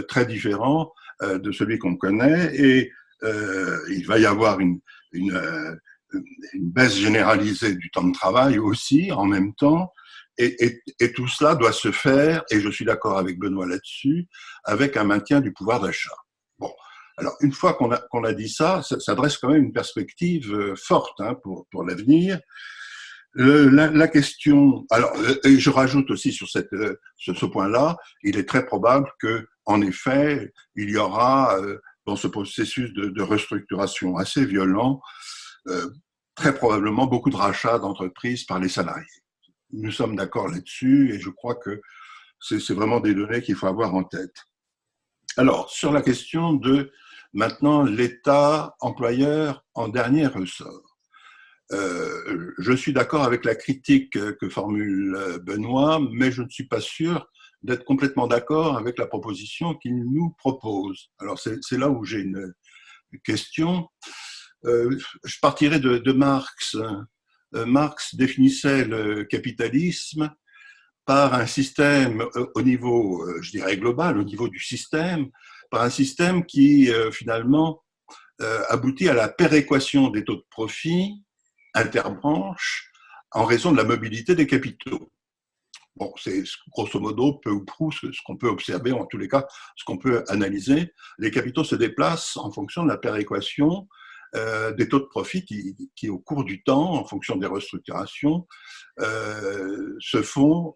très différent de celui qu'on connaît et il va y avoir une baisse généralisée du temps de travail aussi en même temps et tout cela doit se faire, et je suis d'accord avec Benoît là-dessus, avec un maintien du pouvoir d'achat. Bon, alors une fois qu'on a dit ça dresse quand même une perspective forte pour l'avenir. La question, alors, et je rajoute aussi sur ce point-là, il est très probable que, en effet, il y aura dans ce processus de restructuration assez violent, très probablement beaucoup de rachats d'entreprises par les salariés. Nous sommes d'accord là-dessus et je crois que c'est vraiment des données qu'il faut avoir en tête. Alors, sur la question de maintenant l'État employeur en dernier ressort. Je suis d'accord avec la critique que formule Benoît, mais je ne suis pas sûr d'être complètement d'accord avec la proposition qu'il nous propose. Alors, c'est là où j'ai une question. Je partirai de Marx. Marx définissait le capitalisme par un système au niveau, je dirais, global, au niveau du système, par un système qui, finalement, aboutit à la péréquation des taux de profit interbranches en raison de la mobilité des capitaux. Bon, c'est grosso modo, peu ou prou, ce qu'on peut observer, en tous les cas, ce qu'on peut analyser. Les capitaux se déplacent en fonction de la péréquation des taux de profit qui, au cours du temps, en fonction des restructurations, se font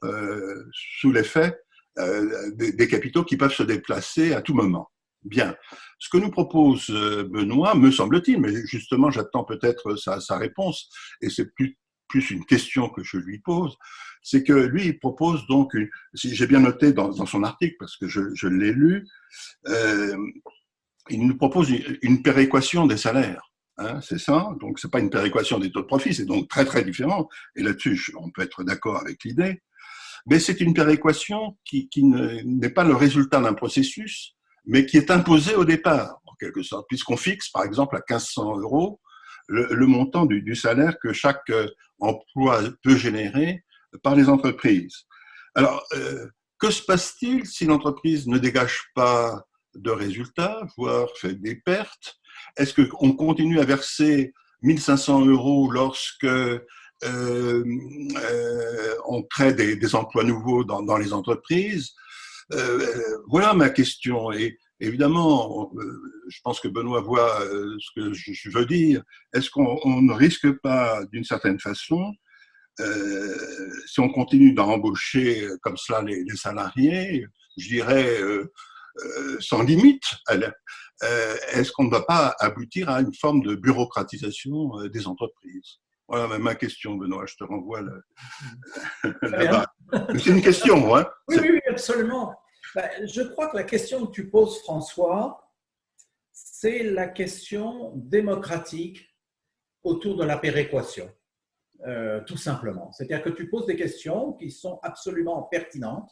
sous l'effet des capitaux qui peuvent se déplacer à tout moment. Bien. Ce que nous propose Benoît, me semble-t-il, mais justement, j'attends peut-être sa réponse, et c'est plus une question que je lui pose, c'est que lui, il propose donc, si j'ai bien noté dans son article, parce que je l'ai lu, il nous propose une péréquation des salaires. Hein, c'est ça. Donc, c'est pas une péréquation des taux de profit, c'est donc très, très différent. Et là-dessus, on peut être d'accord avec l'idée. Mais c'est une péréquation qui n'est pas le résultat d'un processus, mais qui est imposée au départ, en quelque sorte, puisqu'on fixe, par exemple, à 1 500 € le montant du salaire que chaque emploi peut générer par les entreprises. Alors, que se passe-t-il si l'entreprise ne dégage pas de résultats, voire fait des pertes? Est-ce qu'on continue à verser 1 500 € lorsque on crée des emplois nouveaux dans les entreprises? Voilà ma question. Et évidemment, je pense que Benoît voit ce que je veux dire. Est-ce qu'on ne risque pas, d'une certaine façon, si on continue d'embaucher comme cela les salariés, je dirais sans limite. Est-ce qu'on ne va pas aboutir à une forme de bureaucratisation des entreprises? Voilà ma question, Benoît. Je te renvoie là-bas. C'est une question, hein? Oui, oui, absolument. Je crois que la question que tu poses, François, c'est la question démocratique autour de la péréquation, tout simplement. C'est-à-dire que tu poses des questions qui sont absolument pertinentes,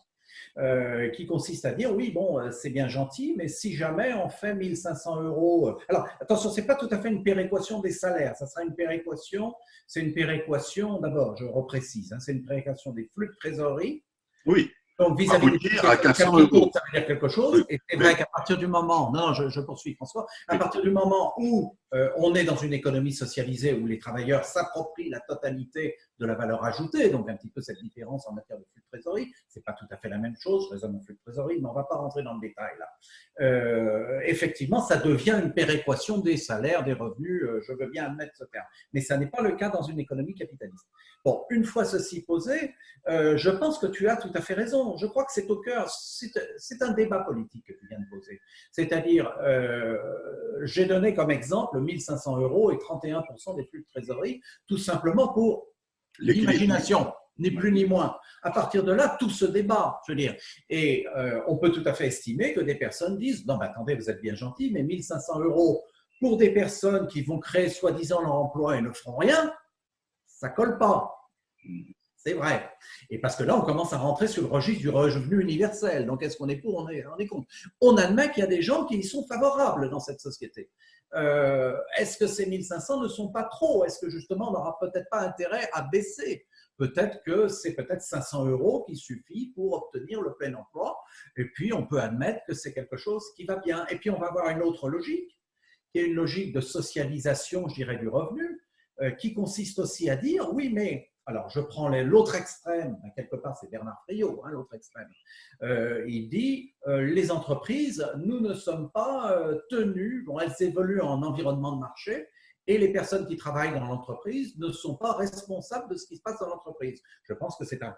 qui consistent à dire, oui, bon, c'est bien gentil, mais si jamais on fait 1 500 €… Alors, attention, ce n'est pas tout à fait une péréquation des salaires, ça sera une péréquation, c'est une péréquation, d'abord, je reprécise, hein, c'est une péréquation des flux de trésorerie. Oui. Donc, vis-à-vis des à 400 €. ça veut dire quelque chose. Oui, et c'est vrai qu'à partir du moment, non, je poursuis François, à partir du moment où on est dans une économie socialisée où les travailleurs s'approprient la totalité de la valeur ajoutée, donc un petit peu cette différence en matière de flux de trésorerie, c'est pas tout à fait la même chose, je raisonne en flux de trésorerie, mais on va pas rentrer dans le détail là. Effectivement, ça devient une péréquation des salaires, des revenus, je veux bien admettre ce terme, mais ça n'est pas le cas dans une économie capitaliste. Bon, une fois ceci posé, je pense que tu as tout à fait raison. Je crois que c'est au cœur, c'est un débat politique que tu viens de poser. C'est-à-dire, j'ai donné comme exemple 1 500 € et 31% des flux de trésorerie, tout simplement pour l'imagination, ni plus ni moins. À partir de là, tout se débat, je veux dire. Et on peut tout à fait estimer que des personnes disent, non, mais attendez, vous êtes bien gentil, mais 1 500 € pour des personnes qui vont créer soi-disant leur emploi et ne feront rien, ça colle pas. C'est vrai. Et parce que là, on commence à rentrer sur le registre du revenu universel. Donc, est-ce qu'on est pour, on est contre? On admet qu'il y a des gens qui y sont favorables dans cette société. Est-ce que ces 1 500 ne sont pas trop? Est-ce que justement, on n'aura peut-être pas intérêt à baisser? Peut-être que c'est peut-être 500 € qui suffit pour obtenir le plein emploi. Et puis, on peut admettre que c'est quelque chose qui va bien. Et puis, on va avoir une autre logique, qui est une logique de socialisation, je dirais, du revenu, qui consiste aussi à dire, oui, mais… Alors, je prends l'autre extrême, quelque part c'est Bernard Friot, hein, l'autre extrême. Il dit, les entreprises, nous ne sommes pas tenus, bon, elles évoluent en environnement de marché, et les personnes qui travaillent dans l'entreprise ne sont pas responsables de ce qui se passe dans l'entreprise. Je pense que c'est un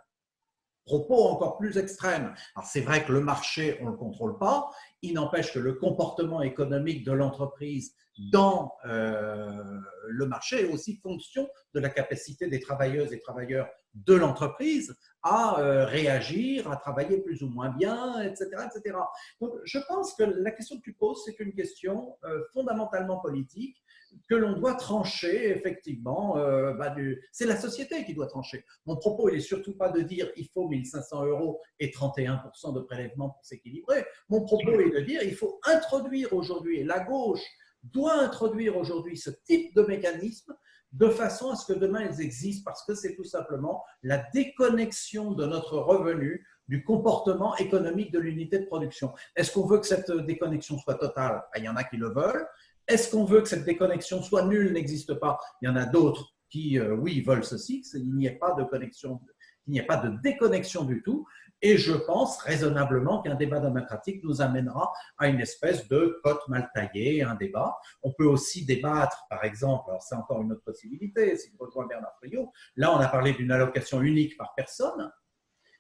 propos encore plus extrême. Alors, c'est vrai que le marché, on ne le contrôle pas, il n'empêche que le comportement économique de l'entreprise dans le marché est aussi fonction de la capacité des travailleuses et travailleurs de l'entreprise à réagir, à travailler plus ou moins bien, etc., etc. Donc, je pense que la question que tu poses, c'est une question fondamentalement politique que l'on doit trancher, effectivement. C'est la société qui doit trancher. Mon propos, il n'est surtout pas de dire il faut 1 500 € et 31% de prélèvement pour s'équilibrer. Mon propos est de dire il faut introduire aujourd'hui, et la gauche doit introduire aujourd'hui ce type de mécanisme de façon à ce que demain ils existent, parce que c'est tout simplement la déconnexion de notre revenu du comportement économique de l'unité de production. Est-ce qu'on veut que cette déconnexion soit totale? Il y en a qui le veulent. Est-ce qu'on veut que cette déconnexion soit nulle, n'existe pas? Il y en a d'autres qui, oui, veulent ceci, qu'il n'y ait pas de connexion, qu'il n'y ait pas de déconnexion du tout. Et je pense raisonnablement qu'un débat démocratique nous amènera à une espèce de cote mal taillée, un débat. On peut aussi débattre, par exemple, alors c'est encore une autre possibilité, si je rejoins Bernard Friot, là on a parlé d'une allocation unique par personne.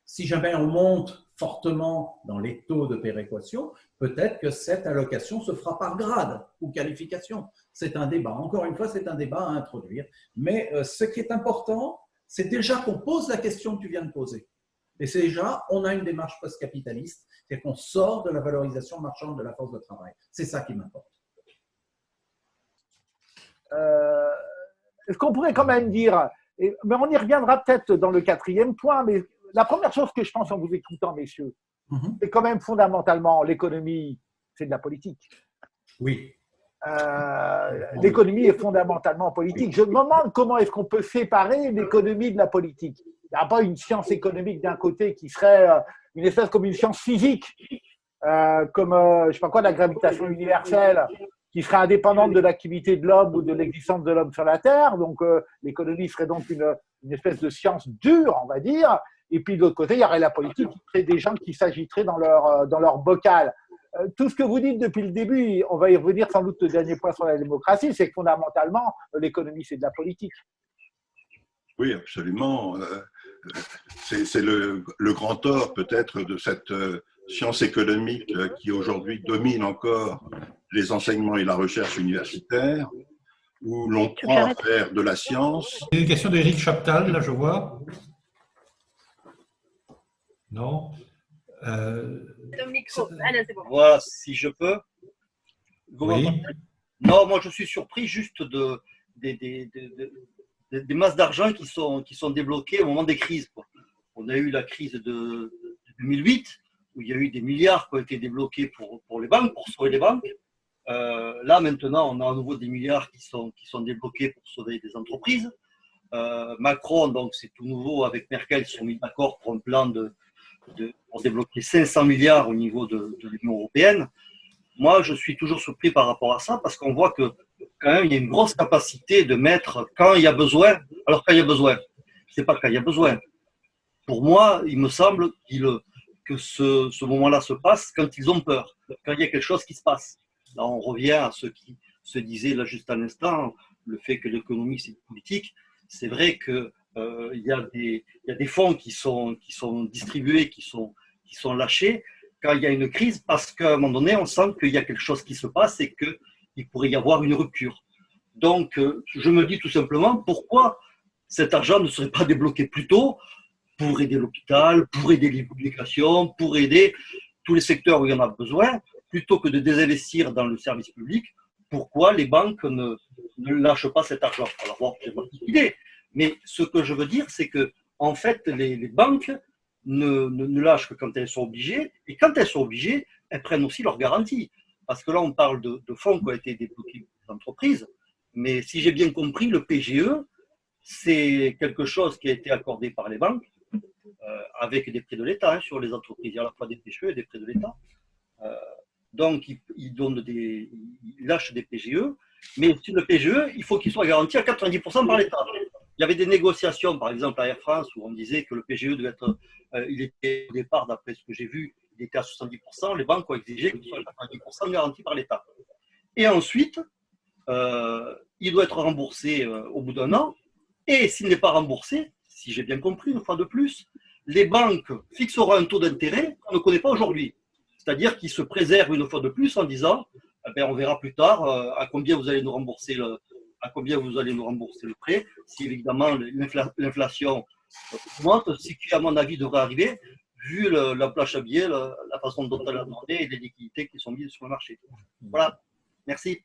Si jamais on monte fortement dans les taux de péréquation, peut-être que cette allocation se fera par grade ou qualification. C'est un débat. Encore une fois, c'est un débat à introduire. Mais ce qui est important, c'est déjà qu'on pose la question que tu viens de poser. Et c'est déjà, on a une démarche post-capitaliste, c'est qu'on sort de la valorisation marchande de la force de travail. C'est ça qui m'importe. Ce qu'on pourrait quand même dire, mais on y reviendra peut-être dans le 4e point, mais la première chose que je pense en vous écoutant, messieurs, c'est quand même fondamentalement l'économie, c'est de la politique. Oui. L'économie est fondamentalement politique. Je me demande comment est-ce qu'on peut séparer l'économie de la politique. Il n'y a pas une science économique d'un côté qui serait une espèce comme une science physique, comme, je sais pas quoi, la gravitation universelle, qui serait indépendante de l'activité de l'homme ou de l'existence de l'homme sur la Terre. Donc, l'économie serait donc une espèce de science dure, on va dire. Et puis, de l'autre côté, il y aurait la politique qui serait des gens qui s'agiteraient dans leur bocal. Tout ce que vous dites depuis le début, on va y revenir sans doute le dernier point sur la démocratie, c'est que fondamentalement, l'économie, c'est de la politique. Oui, absolument. C'est le grand tort peut-être de cette sciences économiques qui aujourd'hui dominent encore les enseignements et la recherche universitaire, où l'on croit faire de la science. Il y a une question d'Éric Chaptal, là je vois. Non. Ton micro. Ah non, c'est bon. Voilà, si je peux. Vous Oui. m'entendez? Non, moi je suis surpris juste des masses d'argent qui sont débloquées au moment des crises, quoi. On a eu la crise de 2008, où il y a eu des milliards qui ont été débloqués pour les banques, pour sauver les banques. Là, maintenant, on a à nouveau des milliards qui sont débloqués pour sauver des entreprises. Macron, donc c'est tout nouveau, avec Merkel, ils se sont mis d'accord pour un plan pour débloquer 500 milliards au niveau de l'Union européenne. Moi, je suis toujours surpris par rapport à ça, parce qu'on voit que quand même, il y a une grosse capacité de mettre quand il y a besoin. Alors, quand il y a besoin, c'est pas quand il y a besoin. Pour moi, il me semble que ce moment-là se passe quand ils ont peur, quand il y a quelque chose qui se passe. Là, on revient à ce qui se disait là juste à l'instant, le fait que l'économie, c'est politique. C'est vrai qu'il y a des fonds qui sont distribués, qui sont lâchés quand il y a une crise, parce qu'à un moment donné, on sent qu'il y a quelque chose qui se passe et qu'il pourrait y avoir une rupture. Donc, je me dis tout simplement, pourquoi cet argent ne serait pas débloqué plus tôt pour aider l'hôpital, pour aider l'éducation, pour aider tous les secteurs où il y en a besoin, plutôt que de désinvestir dans le service public. Pourquoi les banques ne lâchent pas cet argent? Alors, bon, c'est ma petite idée. Mais ce que je veux dire, c'est que en fait, les banques ne lâchent que quand elles sont obligées. Et quand elles sont obligées, elles prennent aussi leurs garanties. Parce que là, on parle de fonds qui ont été débloqués pour les entreprises. Mais si j'ai bien compris, le PGE, c'est quelque chose qui a été accordé par les banques avec des prêts de l'État sur les entreprises. Il y a à la fois des PGE et des prêts de l'État. Donc, ils lâchent des PGE. Mais sur le PGE, il faut qu'il soit garanti à 90% par l'État. Il y avait des négociations, par exemple à Air France, où on disait que le PGE devait être, il était au départ, d'après ce que j'ai vu, il était à 70%. Les banques ont exigé qu'il soit à 90% garanti par l'État. Et ensuite, il doit être remboursé au bout d'un an. Et s'il n'est pas remboursé, si j'ai bien compris, une fois de plus, les banques fixeront un taux d'intérêt qu'on ne connaît pas aujourd'hui. C'est-à-dire qu'ils se préservent une fois de plus en disant, eh bien, on verra plus tard à combien vous allez nous rembourser le prêt, si évidemment l'inflation augmente, ce qui à mon avis devrait arriver, vu la planche à billets, la façon dont elle a demandé et les liquidités qui sont mises sur le marché. Voilà, merci.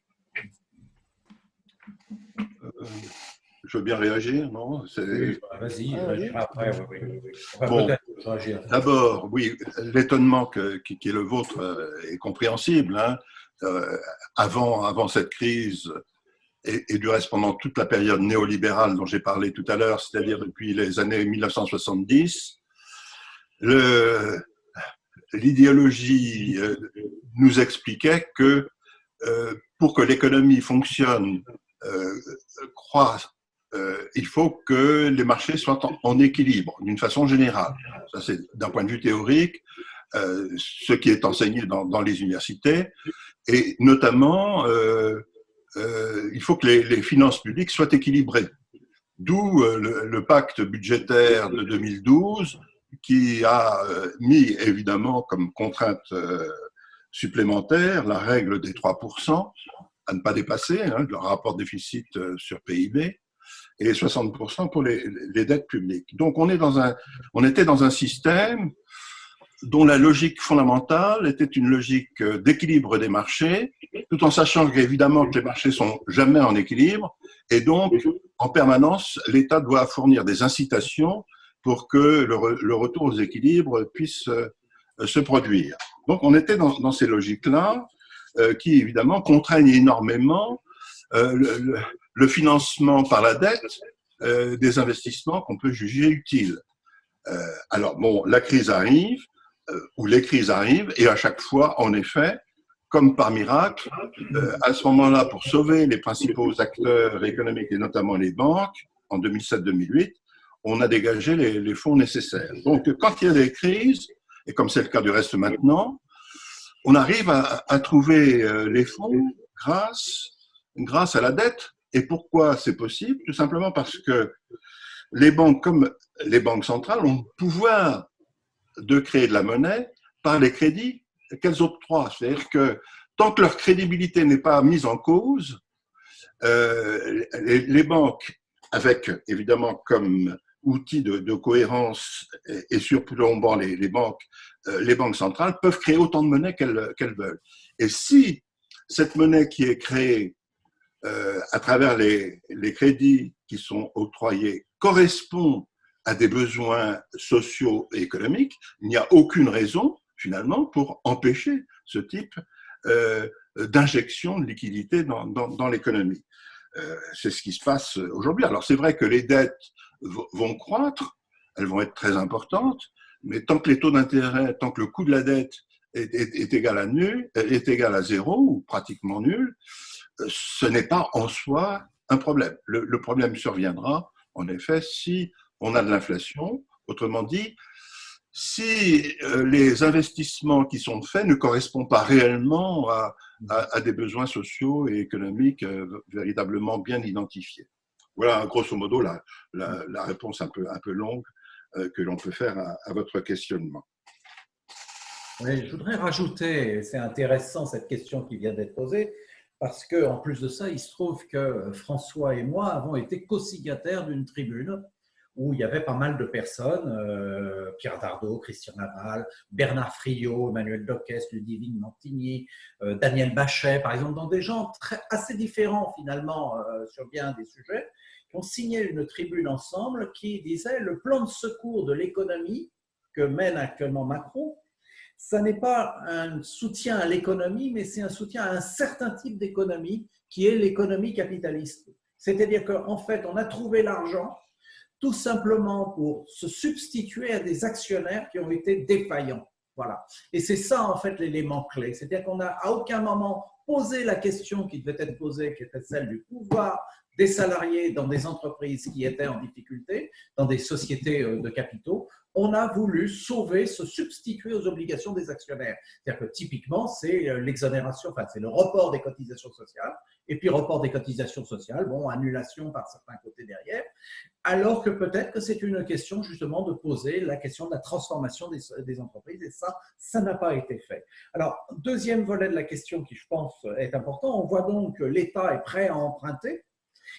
Je veux bien réagir, non? Vas-y, après. Oui. Bon, d'abord, oui, l'étonnement qui est le vôtre est compréhensible. Hein. Avant cette crise, et du reste pendant toute la période néolibérale dont j'ai parlé tout à l'heure, c'est-à-dire depuis les années 1970, l'idéologie nous expliquait que pour que l'économie fonctionne, croisse, il faut que les marchés soient en équilibre, d'une façon générale. Ça, c'est d'un point de vue théorique, ce qui est enseigné dans les universités, et notamment, il faut que les finances publiques soient équilibrées. D'où le pacte budgétaire de 2012, qui a mis évidemment comme contrainte supplémentaire la règle des 3% à ne pas dépasser, hein, le rapport déficit sur PIB, et 60% pour les dettes publiques. Donc on était dans un système dont la logique fondamentale était une logique d'équilibre des marchés, tout en sachant qu'évidemment que les marchés sont jamais en équilibre, et donc en permanence l'État doit fournir des incitations pour que le retour aux équilibres puisse se produire. Donc on était dans ces logiques-là qui évidemment contraignent énormément le financement par la dette des investissements qu'on peut juger utiles. Alors bon, la crise arrive, ou les crises arrivent, et à chaque fois, en effet, comme par miracle, à ce moment-là, pour sauver les principaux acteurs économiques, et notamment les banques, en 2007-2008, on a dégagé les fonds nécessaires. Donc, quand il y a des crises, et comme c'est le cas du reste maintenant, on arrive à trouver les fonds grâce à la dette. Et pourquoi c'est possible? Tout simplement parce que les banques, comme les banques centrales, ont le pouvoir de créer de la monnaie par les crédits qu'elles octroient. C'est-à-dire que tant que leur crédibilité n'est pas mise en cause, les banques, avec évidemment comme outil de cohérence et surplombant les banques centrales, peuvent créer autant de monnaie qu'elles veulent. Et si cette monnaie qui est créée à travers les crédits qui sont octroyés correspond à des besoins sociaux et économiques, il n'y a aucune raison finalement pour empêcher ce type d'injection de liquidité dans l'économie. C'est ce qui se passe aujourd'hui. Alors c'est vrai que les dettes vont croître, elles vont être très importantes, mais tant que les taux d'intérêt, tant que le coût de la dette est égal à nul, est égal à zéro ou pratiquement nul, ce n'est pas en soi un problème. Le problème surviendra, en effet, si on a de l'inflation. Autrement dit, si les investissements qui sont faits ne correspondent pas réellement à des besoins sociaux et économiques véritablement bien identifiés. Voilà, grosso modo, la réponse un peu longue que l'on peut faire à votre questionnement. Oui, je voudrais rajouter, c'est intéressant cette question qui vient d'être posée, parce qu'en plus de ça, il se trouve que François et moi avons été co-signataires d'une tribune où il y avait pas mal de personnes, Pierre Dardot, Christian Laval, Bernard Friot, Emmanuel Dockès, Ludivine Montigny, Daniel Bachet, par exemple, dans des gens assez différents finalement sur bien des sujets, qui ont signé une tribune ensemble qui disait le plan de secours de l'économie que mène actuellement Macron, ça n'est pas un soutien à l'économie, mais c'est un soutien à un certain type d'économie qui est l'économie capitaliste. C'est-à-dire qu'en fait, on a trouvé l'argent tout simplement pour se substituer à des actionnaires qui ont été défaillants. Voilà. Et c'est ça, en fait, l'élément clé. C'est-à-dire qu'on n'a à aucun moment posé la question qui devait être posée, qui était celle du pouvoir des salariés dans des entreprises qui étaient en difficulté, dans des sociétés de capitaux. On a voulu sauver, se substituer aux obligations des actionnaires. C'est-à-dire que typiquement, c'est l'exonération, enfin, c'est le report des cotisations sociales, et puis report des cotisations sociales, bon, annulation par certains côtés derrière, alors que peut-être que c'est une question justement de poser la question de la transformation des entreprises, et ça n'a pas été fait. Alors, deuxième volet de la question qui, je pense, est important, on voit donc que l'État est prêt à emprunter,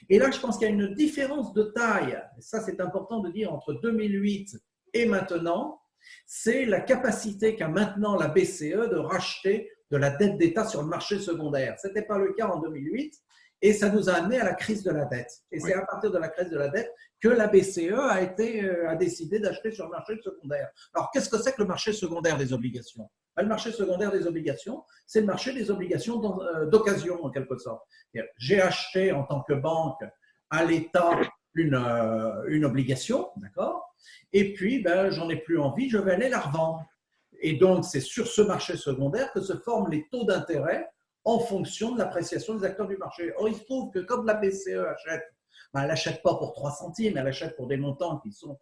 et là, je pense qu'il y a une différence de taille, et ça c'est important de dire, entre 2008 et maintenant, c'est la capacité qu'a maintenant la BCE de racheter de la dette d'État sur le marché secondaire. Ce n'était pas le cas en 2008 et ça nous a amené à la crise de la dette. Et c'est à partir de la crise de la dette que la BCE a décidé d'acheter sur le marché secondaire. Alors, qu'est-ce que c'est que le marché secondaire des obligations? Le marché secondaire des obligations, c'est le marché des obligations d'occasion, en quelque sorte. J'ai acheté en tant que banque à l'État une obligation, d'accord? Et puis, ben, j'en ai plus envie, je vais aller la revendre. Et donc, c'est sur ce marché secondaire que se forment les taux d'intérêt en fonction de l'appréciation des acteurs du marché. Or, il se trouve que comme la BCE achète, ben, elle n'achète pas pour 3 centimes, elle achète pour des montants qui sont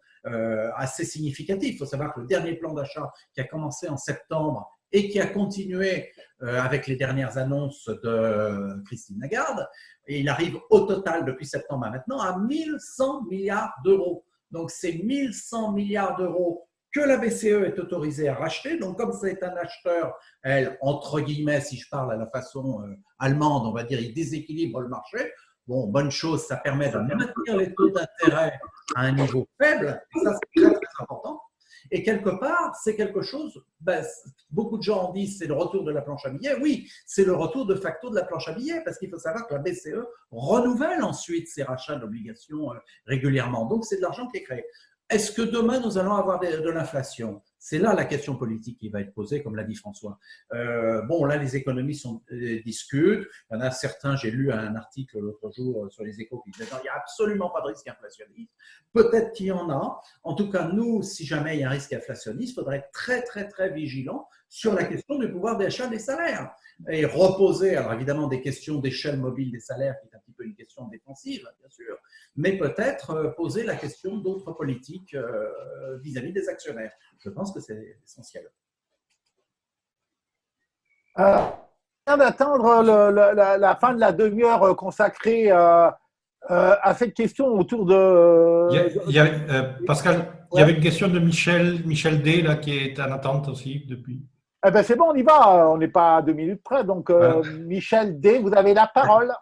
assez significatifs. Il faut savoir que le dernier plan d'achat qui a commencé en septembre et qui a continué avec les dernières annonces de Christine Lagarde, et il arrive au total depuis septembre à maintenant à 1100 milliards d'euros. Donc, c'est 1100 milliards d'euros que la BCE est autorisée à racheter. Donc, comme c'est un acheteur, elle, entre guillemets, si je parle à la façon allemande, on va dire, il déséquilibre le marché. Bon, bonne chose, ça permet de maintenir les taux d'intérêt à un niveau faible. Et ça, c'est très, très important. Et quelque part, c'est quelque chose, ben, beaucoup de gens en disent c'est le retour de la planche à billets. Oui, c'est le retour de facto de la planche à billets parce qu'il faut savoir que la BCE renouvelle ensuite ses rachats d'obligations régulièrement. Donc, c'est de l'argent qui est créé. Est-ce que demain, nous allons avoir de l'inflation? C'est là la question politique qui va être posée, comme l'a dit François. Bon, là, les économistes discutent. Il y en a certains, j'ai lu un article l'autre jour sur les Échos qui disait non, il n'y a absolument pas de risque inflationniste. Peut-être qu'il y en a. En tout cas, nous, si jamais il y a un risque inflationniste, il faudrait être très, très, très vigilant sur la question du pouvoir d'achat des salaires. Et reposer, alors évidemment, des questions d'échelle mobile des salaires, qui est un petit peu une question défensive, bien sûr, mais peut-être poser la question d'autres politiques vis-à-vis des actionnaires. Je pense que c'est essentiel. Avant d'attendre la fin de la demi-heure consacrée à cette question autour de… Pascal, il y avait une question de Michel D là, qui est en attente aussi depuis. Eh ben c'est bon, on y va. On n'est pas à 2 minutes près. Donc, Michel D, vous avez la parole.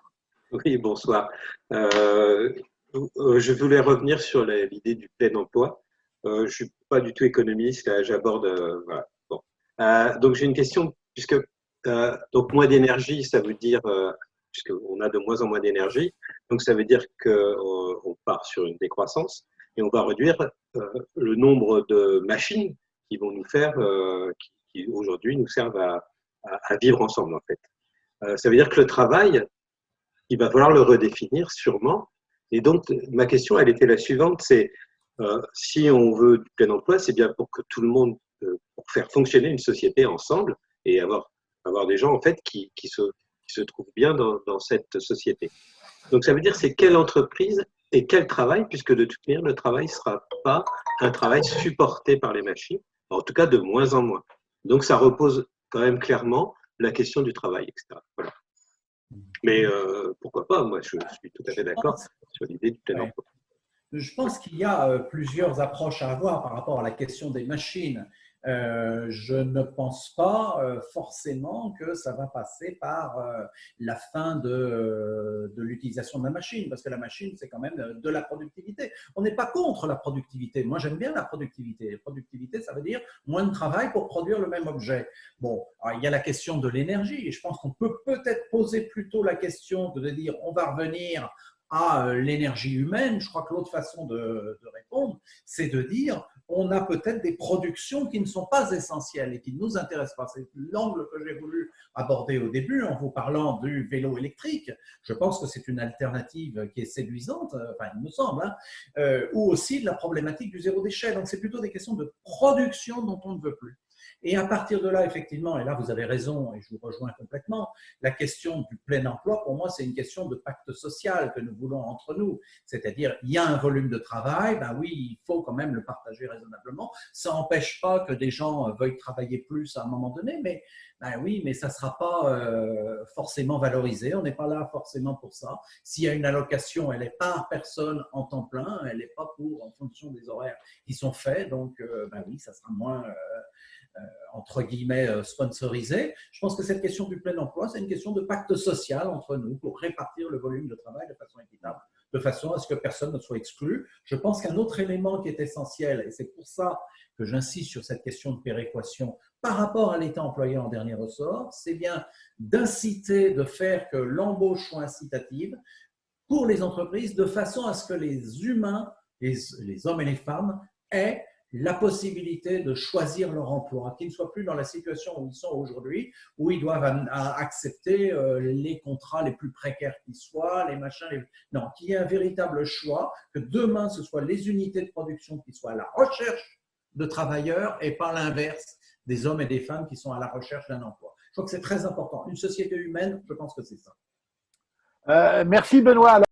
Oui, bonsoir. Je voulais revenir sur l'idée du plein emploi. Je suis pas du tout économiste, là, j'aborde. Voilà. Bon. Donc j'ai une question, puisque donc moins d'énergie, ça veut dire, puisqu'on a de moins en moins d'énergie, donc ça veut dire qu'on part sur une décroissance et on va réduire le nombre de machines qui vont nous faire, qui aujourd'hui nous servent à vivre ensemble en fait. Ça veut dire que le travail, il va falloir le redéfinir sûrement. Et donc, ma question, elle était la suivante, c'est si on veut du plein emploi, c'est bien pour que tout le monde, pour faire fonctionner une société ensemble et avoir des gens en fait qui se trouvent bien dans cette société. Donc, ça veut dire c'est quelle entreprise et quel travail, puisque de toute manière, le travail ne sera pas un travail supporté par les machines, en tout cas de moins en moins. Donc, ça repose quand même clairement la question du travail, etc. Voilà. Mais pourquoi pas, moi je suis tout à fait d'accord sur l'idée du plein emploi. Je pense qu'il y a plusieurs approches à avoir par rapport à la question des machines. Je ne pense pas forcément que ça va passer par la fin de l'utilisation de la machine, parce que la machine, c'est quand même de la productivité. On n'est pas contre la productivité. Moi, j'aime bien la productivité. La productivité, ça veut dire moins de travail pour produire le même objet. Bon, alors, il y a la question de l'énergie, et je pense qu'on peut peut-être poser plutôt la question de dire on va revenir à l'énergie humaine. Je crois que l'autre façon de répondre, c'est de dire on a peut-être des productions qui ne sont pas essentielles et qui ne nous intéressent pas. C'est l'angle que j'ai voulu aborder au début en vous parlant du vélo électrique. Je pense que c'est une alternative qui est séduisante, enfin il me semble, ou aussi de la problématique du zéro déchet. Donc c'est plutôt des questions de production dont on ne veut plus. Et à partir de là, effectivement, et là vous avez raison et je vous rejoins complètement, la question du plein emploi, pour moi, c'est une question de pacte social que nous voulons entre nous. C'est-à-dire, il y a un volume de travail, ben oui, il faut quand même le partager raisonnablement. Ça n'empêche pas que des gens veuillent travailler plus à un moment donné, mais ben oui, mais ça ne sera pas forcément valorisé. On n'est pas là forcément pour ça. S'il y a une allocation, elle est par personne en temps plein, elle n'est pas en fonction des horaires qui sont faits. Donc, ben oui, ça sera moins entre guillemets sponsorisé. Je pense que cette question du plein emploi, c'est une question de pacte social entre nous pour répartir le volume de travail de façon équitable, de façon à ce que personne ne soit exclu. Je pense qu'un autre élément qui est essentiel, et c'est pour ça que j'insiste sur cette question de péréquation par rapport à l'État employé en dernier ressort, c'est bien d'inciter, de faire que l'embauche soit incitative pour les entreprises de façon à ce que les humains, les hommes et les femmes, aient la possibilité de choisir leur emploi, qu'ils ne soient plus dans la situation où ils sont aujourd'hui, où ils doivent accepter les contrats les plus précaires qui soient, les machins. Non, qu'il y ait un véritable choix, que demain, ce soit les unités de production qui soient à la recherche de travailleurs et pas l'inverse, des hommes et des femmes qui sont à la recherche d'un emploi. Je crois que c'est très important. Une société humaine, je pense que c'est ça. Merci Benoît.